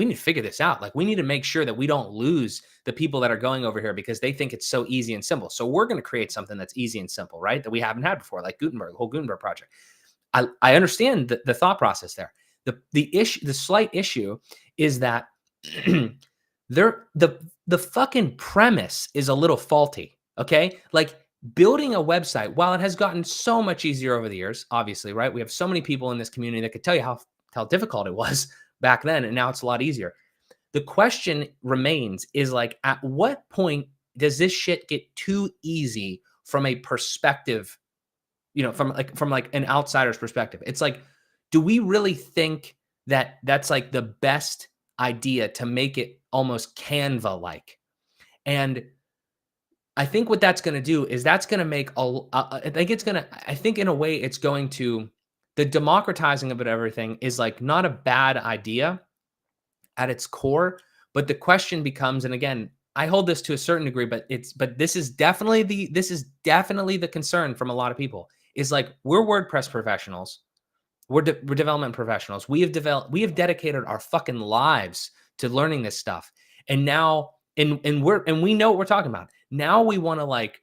[SPEAKER 1] need to figure this out. Like, we need to make sure that we don't lose the people that are going over here because they think it's so easy and simple. So we're going to create something that's easy and simple, right? That we haven't had before, like Gutenberg, the whole Gutenberg project. I understand the thought process there. The slight issue is that the fucking premise is a little faulty. Okay. Like, building a website, while it has gotten so much easier over the years, obviously, right? We have so many people in this community that could tell you how difficult it was back then, and now it's a lot easier. The question remains is like, at what point does this shit get too easy from a perspective, from like an outsider's perspective? It's like, do we really think that that's like the best idea to make it almost Canva like? And I think what that's going to do is that's going to make I think in a way it's going to, the democratizing of it, everything is like not a bad idea at its core. But the question becomes, and again, I hold this to a certain degree, but this is definitely the concern from a lot of people, is like, we're WordPress professionals. We're development professionals. We have dedicated our fucking lives to learning this stuff. And now, and we know what we're talking about. Now we want to, like,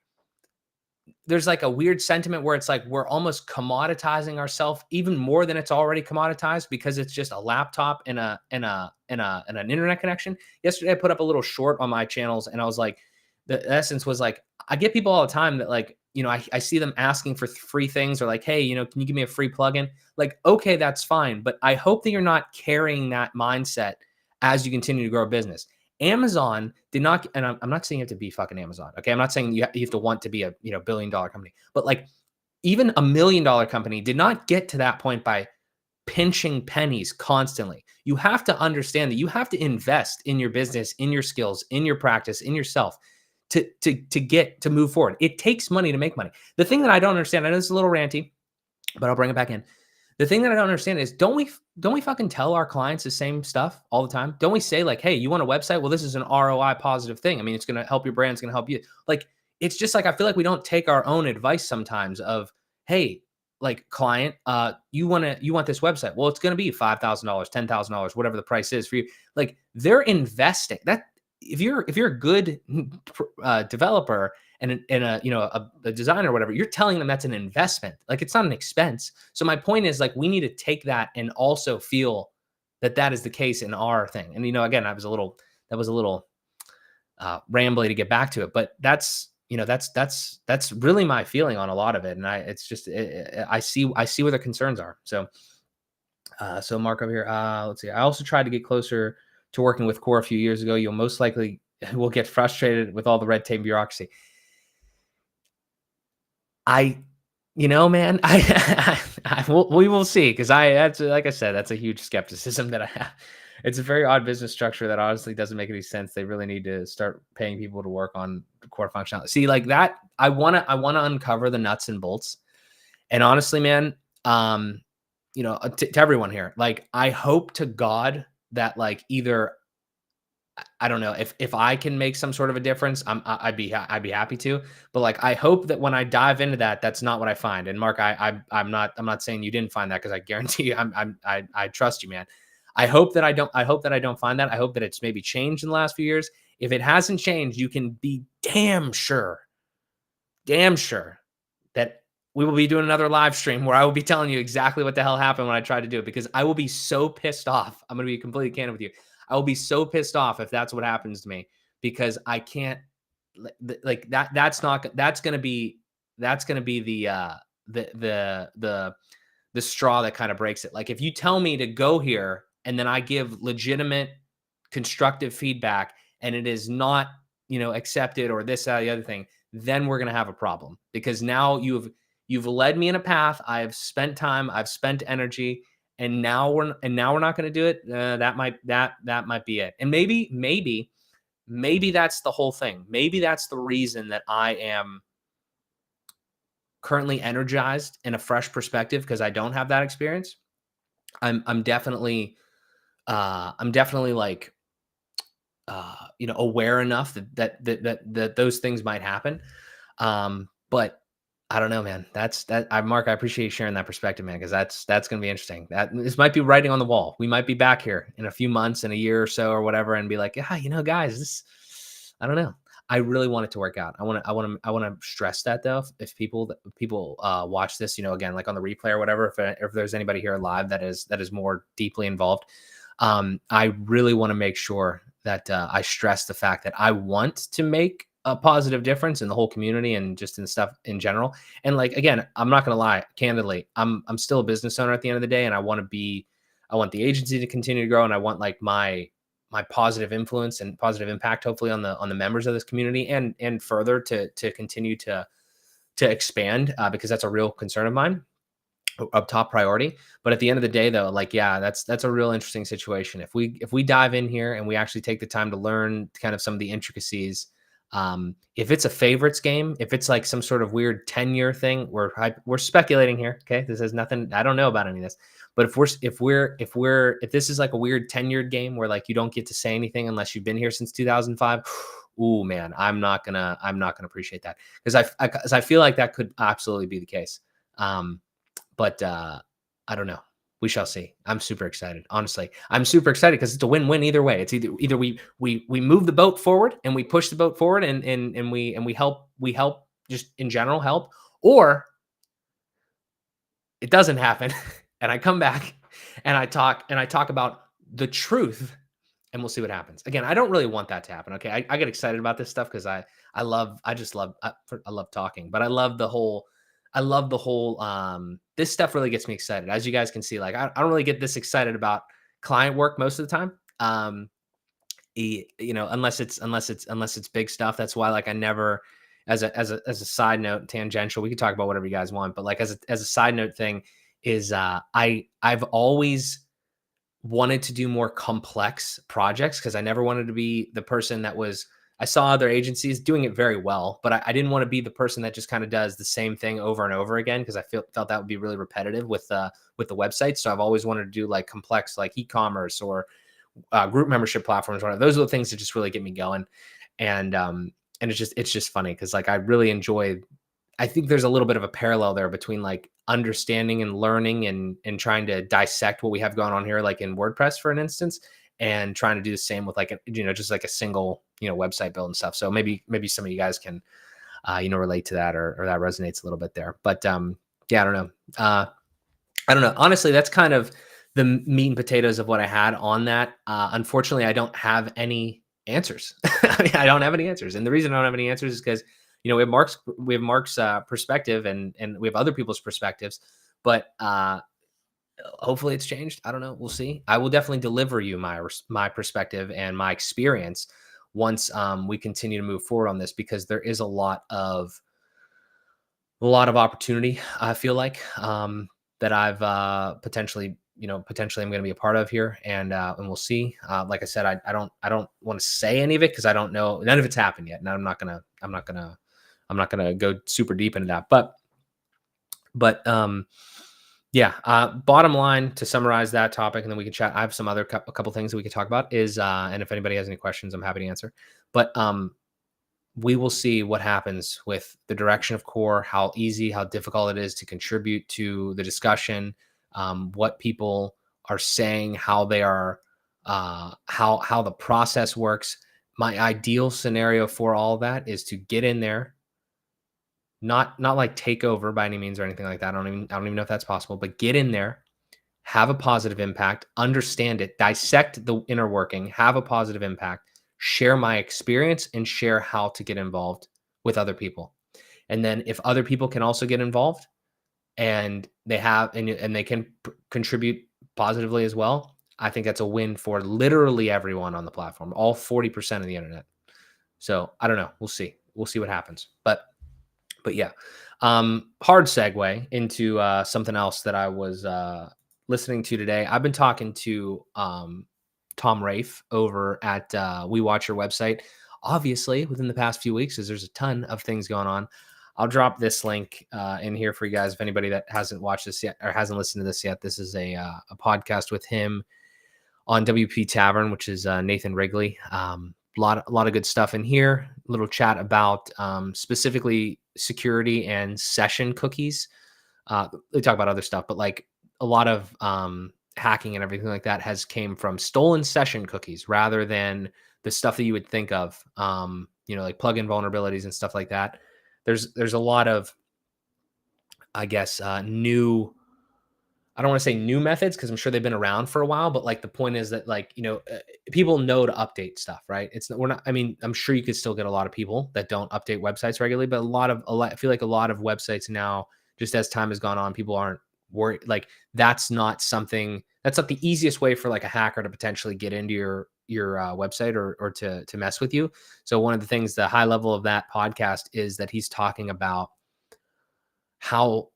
[SPEAKER 1] there's like a weird sentiment where it's like we're almost commoditizing ourselves even more than it's already commoditized, because it's just a laptop and an internet connection. Yesterday I put up a little short on my channels, and I was like, the essence was like, I get people all the time that, like, I see them asking for free things, or like, hey, can you give me a free plugin? Like, okay, that's fine. But I hope that you're not carrying that mindset as you continue to grow a business. Amazon did not, and I'm not saying you have to be fucking Amazon. Okay. I'm not saying you have to want to be a, $1 billion company, but like, even $1 million company did not get to that point by pinching pennies constantly. You have to understand that you have to invest in your business, in your skills, in your practice, in yourself to move forward. It takes money to make money. The thing that I don't understand, I know it's a little ranty, but I'll bring it back in. The thing that I don't understand is, don't we fucking tell our clients the same stuff all the time? Don't we say, like, hey, you want a website? Well, this is an ROI positive thing. I mean, it's going to help your brand. It's going to help you. Like, it's just like, I feel like we don't take our own advice sometimes of, hey, like, client, you want this website. Well, it's going to be $5,000, $10,000, whatever the price is for you. Like, they're investing that. If you're a good developer and a designer or whatever, you're telling them that's an investment. Like, it's not an expense. So my point is, like, we need to take that and also feel that is the case in our thing. And, again, that was a little rambly to get back to it, but that's really my feeling on a lot of it. And I see where the concerns are. So Mark over here, let's see. I also tried to get closer to working with Core a few years ago. You'll most likely will get frustrated with all the red tape bureaucracy. Man, we will see. Cause that's, like I said, that's a huge skepticism that I have. It's a very odd business structure that honestly doesn't make any sense. They really need to start paying people to work on core functionality. See, like that, I want to uncover the nuts and bolts. And honestly, man, to everyone here, like, I hope to God that, like, either, I don't know, if I can make some sort of a difference, I'd be happy to. But, like, I hope that when I dive into that, that's not what I find. And Mark, I'm not saying you didn't find that, because I guarantee you, I trust you, man. I hope that I don't find that. I hope that it's maybe changed in the last few years. If it hasn't changed, you can be damn sure that we will be doing another live stream where I will be telling you exactly what the hell happened when I tried to do it, because I will be so pissed off. I'm going to be completely candid with you. I will be so pissed off if that's what happens to me, because I can't, like, that's going to be the straw that kind of breaks it. Like, if you tell me to go here and then I give legitimate constructive feedback and it is not, accepted, or this, that, the other thing, then we're going to have a problem, because now you've led me in a path. I've spent time, I've spent energy, and now we're not going to do it. That might be it. And maybe that's the whole thing. Maybe that's the reason that I am currently energized in a fresh perspective, because I don't have that experience. I'm definitely like, aware enough that those things might happen. But I don't know, man. Mark, I appreciate you sharing that perspective, man, because that's going to be interesting. This might be writing on the wall. We might be back here in a few months, in a year or so, or whatever, and be like, yeah, guys, I don't know. I really want it to work out. I want to stress that though. If people watch this, again, like on the replay or whatever, if there's anybody here live that is more deeply involved, I really want to make sure that I stress the fact that I want to make a positive difference in the whole community and just in stuff in general. And like, again, I'm not going to lie, candidly, I'm still a business owner at the end of the day. And I want the agency to continue to grow. And I want like my positive influence and positive impact, hopefully on the members of this community and further to continue to expand, because that's a real concern of mine, a top priority. But at the end of the day though, like, yeah, that's a real interesting situation. If we dive in here and we actually take the time to learn kind of some of the intricacies, if it's a favorites game, if it's like some sort of weird tenure thing, we're speculating here. Okay. This has nothing, I don't know about any of this, but if this is like a weird tenured game where like you don't get to say anything unless you've been here since 2005, ooh, man, I'm not gonna appreciate that, because I feel like that could absolutely be the case. But I don't know. We shall see. I'm super excited. Honestly, I'm super excited because it's a win-win either way. It's either we move the boat forward and we push the boat forward and we help just in general help, or it doesn't happen and I come back and I talk about the truth and we'll see what happens. Again, I don't really want that to happen. Okay. I get excited about this stuff because I love talking, but I love the whole, this stuff really gets me excited. As you guys can see, like, I don't really get this excited about client work most of the time. Unless it's big stuff. That's why, like, I never, as a side note, tangential, we can talk about whatever you guys want, but like as a side note thing is, I've always wanted to do more complex projects because I never wanted to be the person that was, I saw other agencies doing it very well, but I didn't want to be the person that just kind of does the same thing over and over again, because I felt that would be really repetitive with the website. So I've always wanted to do like complex, like e-commerce or group membership platforms. Whatever. Those are the things that just really get me going. And it's just funny because like I really enjoy. I think there's a little bit of a parallel there between like understanding and learning and trying to dissect what we have going on here, like in WordPress, for an instance, and trying to do the same with like, just like a single, website build and stuff. So maybe some of you guys can, relate to that or that resonates a little bit there. But yeah, I don't know. I don't know. Honestly, that's kind of the meat and potatoes of what I had on that. Unfortunately, I don't have any answers. I don't have any answers. And the reason I don't have any answers is because, we have Mark's perspective and we have other people's perspectives, but hopefully it's changed. I don't know. We'll see. I will definitely deliver you my perspective and my experience once we continue to move forward on this, because there is a lot of opportunity, I feel like, that I've potentially I'm going to be a part of here, and we'll see. Like I said, I don't want to say any of it because I don't know. None of it's happened yet, and I'm not gonna go super deep into that. But yeah. Bottom line, to summarize that topic, and then we can chat. I have some other a couple things that we could talk about. Is and if anybody has any questions, I'm happy to answer. But we will see what happens with the direction of core, how easy, how difficult it is to contribute to the discussion, what people are saying, how they are, how the process works. My ideal scenario for all of that is to get in there, not like take over by any means or anything like that. I don't even know if that's possible, but get in there, have a positive impact, understand it, dissect the inner working, have a positive impact, share my experience, and share how to get involved with other people. And then if other people can also get involved and they have, and they can contribute positively as well, I think that's a win for literally everyone on the platform, all 40% of the internet. So I don't know. We'll see. We'll see what happens. But yeah, hard segue into something else that I was listening to today. I've been talking to Tom Rafe over at We Watch Your Website, obviously within the past few weeks, as there's a ton of things going on. I'll drop this link in here for you guys if anybody that hasn't watched this yet or hasn't listened to this yet. This is a podcast with him on WP Tavern, which is Nathan Wrigley. a lot of good stuff in here. Little chat about specifically security and session cookies. They talk about other stuff, but like a lot of hacking and everything like that has came from stolen session cookies rather than the stuff that you would think of. Like plugin vulnerabilities and stuff like that. There's a lot of, I guess, new. I don't want to say new methods because I'm sure they've been around for a while, but like the point is that people know to update stuff, right? We're not. I mean, I'm sure you could still get a lot of people that don't update websites regularly, but I feel like a lot of websites now, just as time has gone on, people aren't worried. Like that's not the easiest way for like a hacker to potentially get into your website or to mess with you. So one of the things, the high level of that podcast is that he's talking about how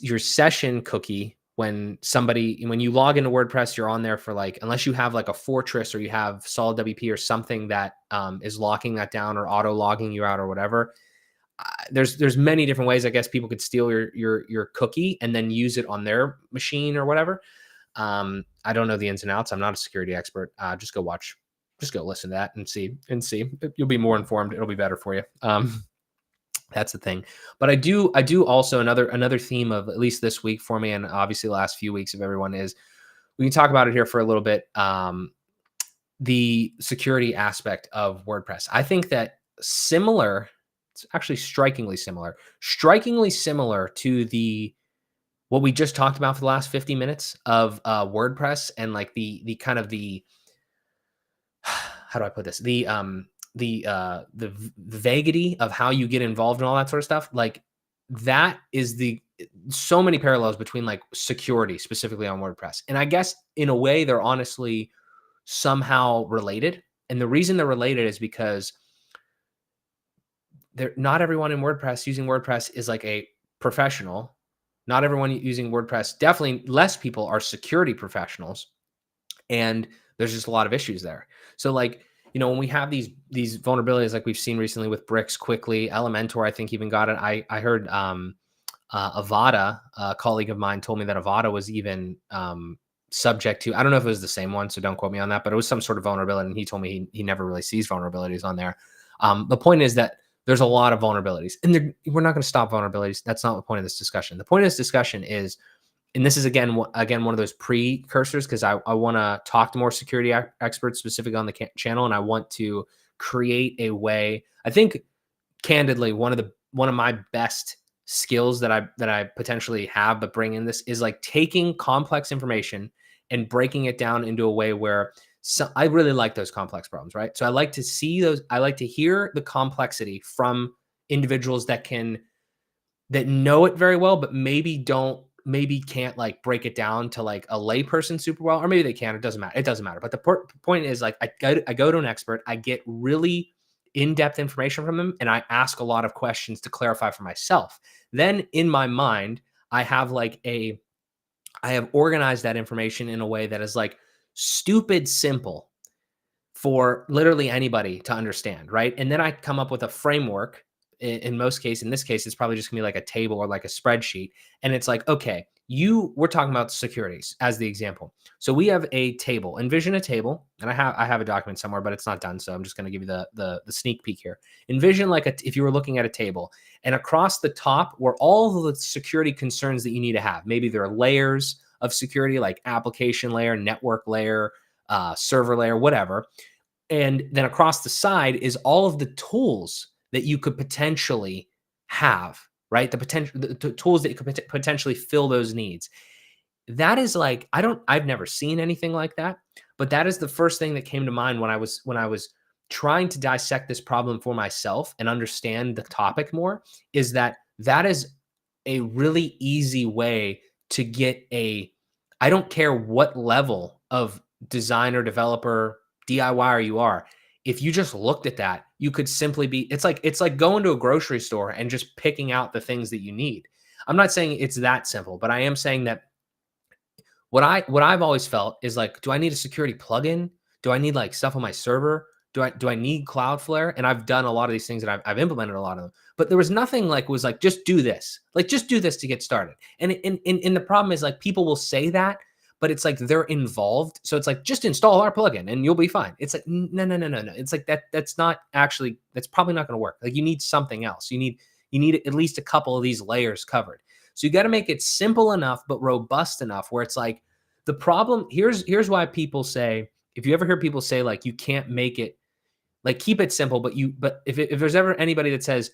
[SPEAKER 1] your session cookie, when you log into WordPress, you're on there for like, unless you have like a fortress or you have solid WP or something that is locking that down or auto logging you out or whatever. There's many different ways, I guess, people could steal your cookie and then use it on their machine or whatever. I don't know the ins and outs. I'm not a security expert. Just go listen to that and see. You'll be more informed. It'll be better for you. That's the thing. But I do also another theme of at least this week for me, and obviously the last few weeks of everyone, is we can talk about it here for a little bit. The security aspect of WordPress. I think that it's actually strikingly similar to what we just talked about for the last 50 minutes of WordPress and like the kind of the, how do I put this? The vaguity of how you get involved and all that sort of stuff. Like that is so many parallels between like security specifically on WordPress. And I guess in a way they're honestly somehow related. And the reason they're related is because not everyone in WordPress using WordPress is like a professional. Not everyone using WordPress, definitely less people are security professionals. And there's just a lot of issues there. So like, when we have these vulnerabilities like we've seen recently with Bricks, Quickly, Elementor, I think even got it. I heard Avada, a colleague of mine told me that Avada was even subject to, I don't know if it was the same one, so don't quote me on that, but it was some sort of vulnerability. And he told me he never really sees vulnerabilities on there. The point is that there's a lot of vulnerabilities, and we're not going to stop vulnerabilities. That's not the point of this discussion. The point of this discussion is, and this is again one of those precursors, because I want to talk to more security experts specifically on the channel, and I want to create a way. I think, candidly, one of my best skills that I potentially have, but bring in this, is like taking complex information and breaking it down into a way where I really like those complex problems, right? So I like to see those. I like to hear the complexity from individuals that know it very well, but maybe can't like break it down to like a layperson super well, or maybe they can. It doesn't matter. But the point is, like, I go to an expert, I get really in-depth information from them, and I ask a lot of questions to clarify for myself. Then in my mind, I have organized that information in a way that is like stupid simple for literally anybody to understand, right? And then I come up with a framework. In this case, it's probably just gonna be like a table or like a spreadsheet. And it's like, okay, we're talking about securities as the example. So we have a table, envision a table, and I have a document somewhere, but it's not done. So I'm just gonna give you the sneak peek here. Envision if you were looking at a table, and across the top were all the security concerns that you need to have. Maybe there are layers of security, like application layer, network layer, server layer, whatever. And then across the side is all of the tools that you could potentially have, right? The tools that you could potentially fill those needs. That is like, I've never seen anything like that, but that is the first thing that came to mind when I was trying to dissect this problem for myself and understand the topic more, is that is a really easy way to get I don't care what level of designer, developer, DIYer you are. If you just looked at that, you could simply it's like going to a grocery store and just picking out the things that you need. I'm not saying it's that simple, but I am saying that what I've always felt is like, do I need a security plugin? Do I need like stuff on my server? Do I need Cloudflare? And I've done a lot of these things, and I've implemented a lot of them, but there was nothing was just do this to get started. And the problem is, like, people will say that, but it's like they're involved. So it's like, just install our plugin and you'll be fine. It's like, no, no, no, no, no. It's like that's not actually, that's probably not going to work. Like you need something else. You need at least a couple of these layers covered. So you got to make it simple enough, but robust enough where it's like the problem here's why people say, if you ever hear people say like, you can't make it, like keep it simple, but if there's ever anybody that says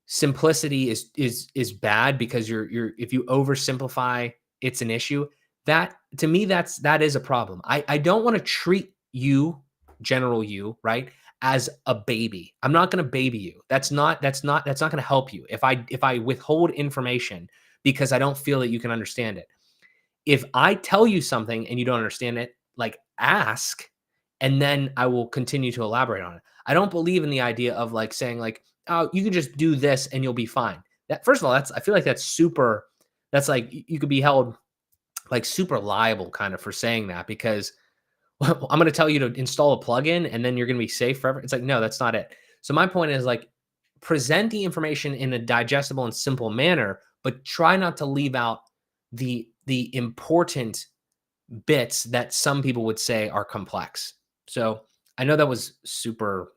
[SPEAKER 1] simplicity is bad because if you oversimplify, it's an issue. That to me, that is a problem. I don't want to treat you, general you, right, as a baby. I'm not going to baby you. That's not going to help you. If I withhold information because I don't feel that you can understand it. If I tell you something and you don't understand it, like ask, and then I will continue to elaborate on it. I don't believe in the idea of like saying like, oh, you can just do this and you'll be fine. That, first of all, I feel like that's like you could be held like super liable kind of for saying that, because well, I'm going to tell you to install a plugin and then you're going to be safe forever. It's like, no, that's not it. So my point is like, present the information in a digestible and simple manner, but try not to leave out the important bits that some people would say are complex. So I know that was super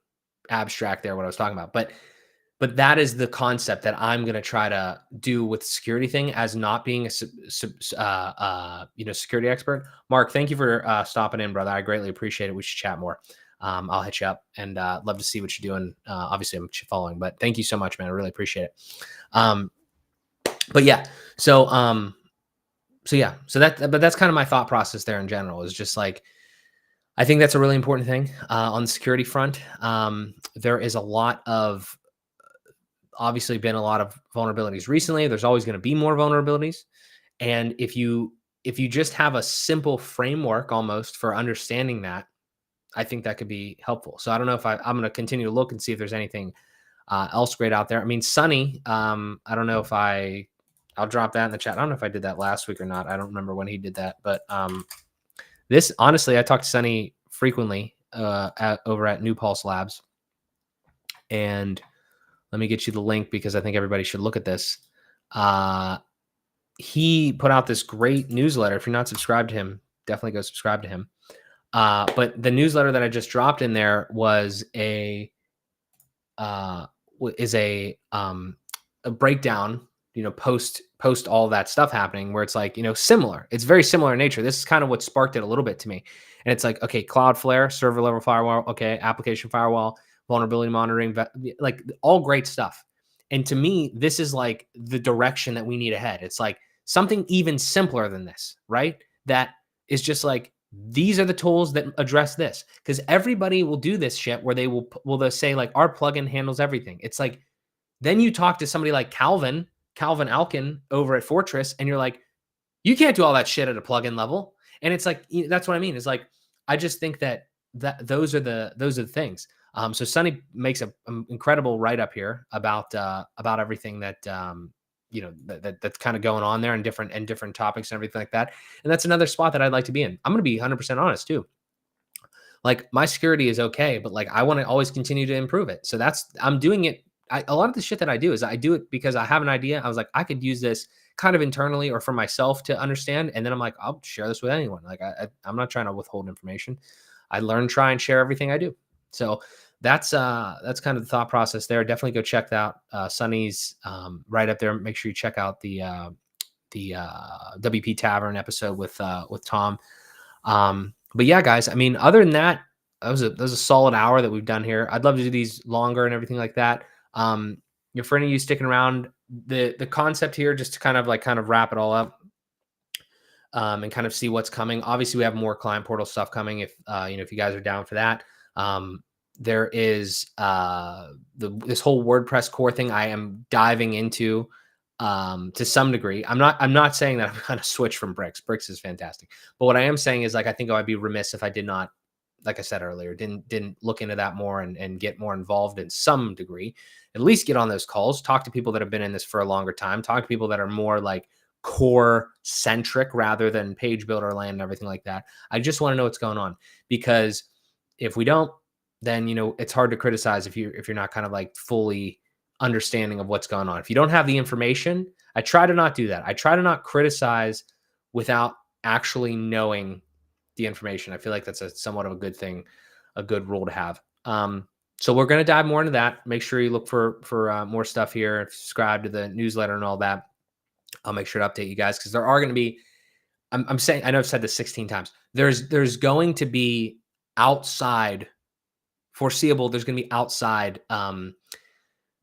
[SPEAKER 1] abstract there, what I was talking about, but that is the concept that I'm going to try to do with the security thing, as not being a security expert. Mark, thank you for stopping in, brother. I greatly appreciate it. We should chat more. I'll hit you up and love to see what you're doing. Obviously I'm following, but thank you so much, man. I really appreciate it. But yeah, so that's kind of my thought process there in general, is just like, I think that's a really important thing on the security front. There is obviously been a lot of vulnerabilities recently. There's always going to be more vulnerabilities. And if you just have a simple framework almost for understanding that, I think that could be helpful. So I don't know if I'm going to continue to look and see if there's anything else great out there. I mean, Sunny, I don't know if I'll drop that in the chat. I don't know if I did that last week or not. I don't remember when he did that, but this, honestly, I talk to Sunny frequently over at New Pulse Labs. And let me get you the link because I think everybody should look at this. He put out this great newsletter. If you're not subscribed to him, definitely go subscribe to him. But the newsletter that I just dropped in there was a breakdown, post all that stuff happening, where it's like, similar. It's very similar in nature. This is kind of what sparked it a little bit to me. And it's like, okay, Cloudflare, server level firewall, okay, application firewall, vulnerability monitoring, like all great stuff. And to me, this is like the direction that we need ahead. It's like something even simpler than this, right? That is just like, these are the tools that address this, because everybody will do this shit where they'll say like, our plugin handles everything. It's like, then you talk to somebody like Calvin Alkin over at Fortress, and you're like, you can't do all that shit at a plugin level. And it's like, that's what I mean. It's like, I just think that those are the things. So Sunny makes an incredible write-up here about everything that that's kind of going on there, and different topics and everything like that. And that's another spot that I'd like to be in. I'm going to be 100% honest too. Like, my security is okay, but like, I want to always continue to improve it. So I'm doing it. A lot of the shit that I do it because I have an idea. I was like, I could use this kind of internally or for myself to understand. And then I'm like, I'll share this with anyone. Like, I'm not trying to withhold information. I learn, try and share everything I do. So that's kind of the thought process there. Definitely go check out Sunny's right up there. Make sure you check out the WP Tavern episode with Tom. But yeah, guys, I mean, other than that, that was a solid hour that we've done here. I'd love to do these longer and everything like that. For any of you sticking around, the concept here, just to kind of wrap it all up, and kind of see what's coming. Obviously, we have more client portal stuff coming. If you guys are down for that, there is this whole WordPress core thing I am diving into to some degree. I'm not saying that I'm going to switch from Bricks. Bricks is fantastic, but what I am saying is, like, I think I'd be remiss if I did not, like I said earlier, didn't look into that more and get more involved in some degree. At least get on those calls, talk to people that have been in this for a longer time, talk to people that are more like core centric rather than page builder land and everything like that. I just want to know what's going on, because if we don't, then it's hard to criticize if you're not kind of like fully understanding of what's going on. If you don't have the information, I try to not do that. I try to not criticize without actually knowing the information. I feel like that's a somewhat of a good thing, a good rule to have. So we're going to dive more into that. Make sure you look for more stuff here. Subscribe to the newsletter and all that. I'll make sure to update you guys because there are going to be. I'm saying, I know I've said this 16 times. There's going to be outside foreseeable. There's going to be outside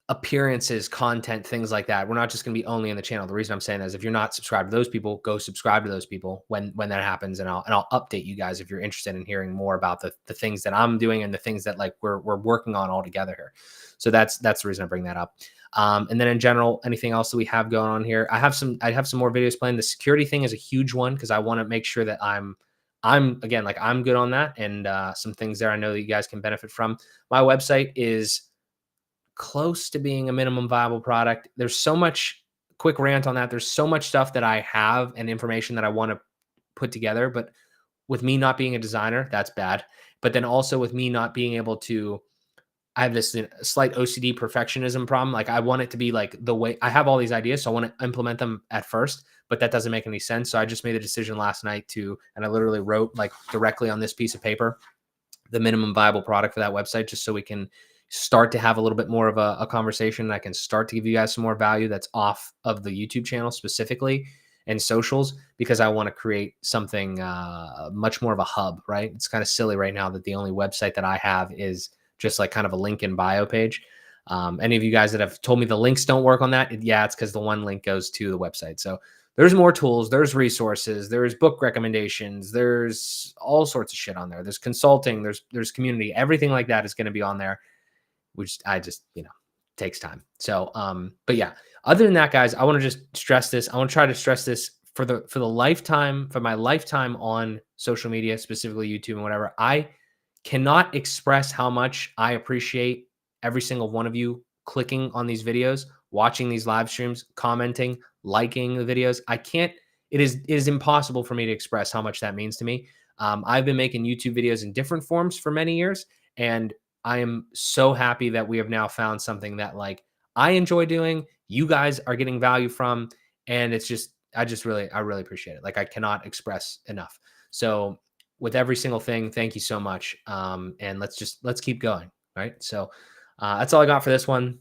[SPEAKER 1] appearances, content, things like that. We're not just going to be only in the channel. The reason I'm saying that is if you're not subscribed to those people, go subscribe to those people when that happens, and I'll update you guys if you're interested in hearing more about the things that I'm doing and the things that like we're working on all together here. So that's the reason I bring that up. And then in general, anything else that we have going on here, I have some more videos planned. The security thing is a huge one because I want to make sure that I'm again, like I'm good on that, and some things there I know that you guys can benefit from. My website is close to being a minimum viable product. There's so much, quick rant on that. There's so much stuff that I have and information that I want to put together, but with me not being a designer, that's bad. But then also with me not being able to, I have this slight OCD perfectionism problem. Like I want it to be like the way I have all these ideas. So I want to implement them at first, but that doesn't make any sense. So I just made a decision last night and I literally wrote like directly on this piece of paper, the minimum viable product for that website, just so we can start to have a little bit more of a conversation. And I can start to give you guys some more value that's off of the YouTube channel specifically and socials, because I want to create something much more of a hub, right? It's kind of silly right now that the only website that I have is just like kind of a link in bio page. Any of you guys that have told me the links don't work on that, yeah, it's because the one link goes to the website. So there's more tools, there's resources, there's book recommendations, there's all sorts of shit on there. There's consulting, there's community, everything like that is going to be on there, which I just, takes time. So, but yeah, other than that, guys, I want to just stress this. I want to try to stress this for my lifetime on social media, specifically YouTube and whatever. I cannot express how much I appreciate every single one of you clicking on these videos, watching these live streams, commenting, liking the videos. It is impossible for me to express how much that means to me. I've been making YouTube videos in different forms for many years, and I am so happy that we have now found something that like I enjoy doing, you guys are getting value from, and it's just, I really appreciate it. Like I cannot express enough. So with every single thing, thank you so much. And let's keep going. Right. So that's all I got for this one.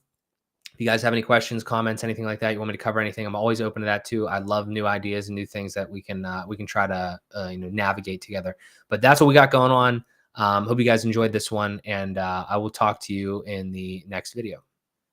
[SPEAKER 1] If you guys have any questions, comments, anything like that, you want me to cover anything, I'm always open to that too. I love new ideas and new things that we can try to navigate together. But that's what we got going on. Hope you guys enjoyed this one, and I will talk to you in the next video.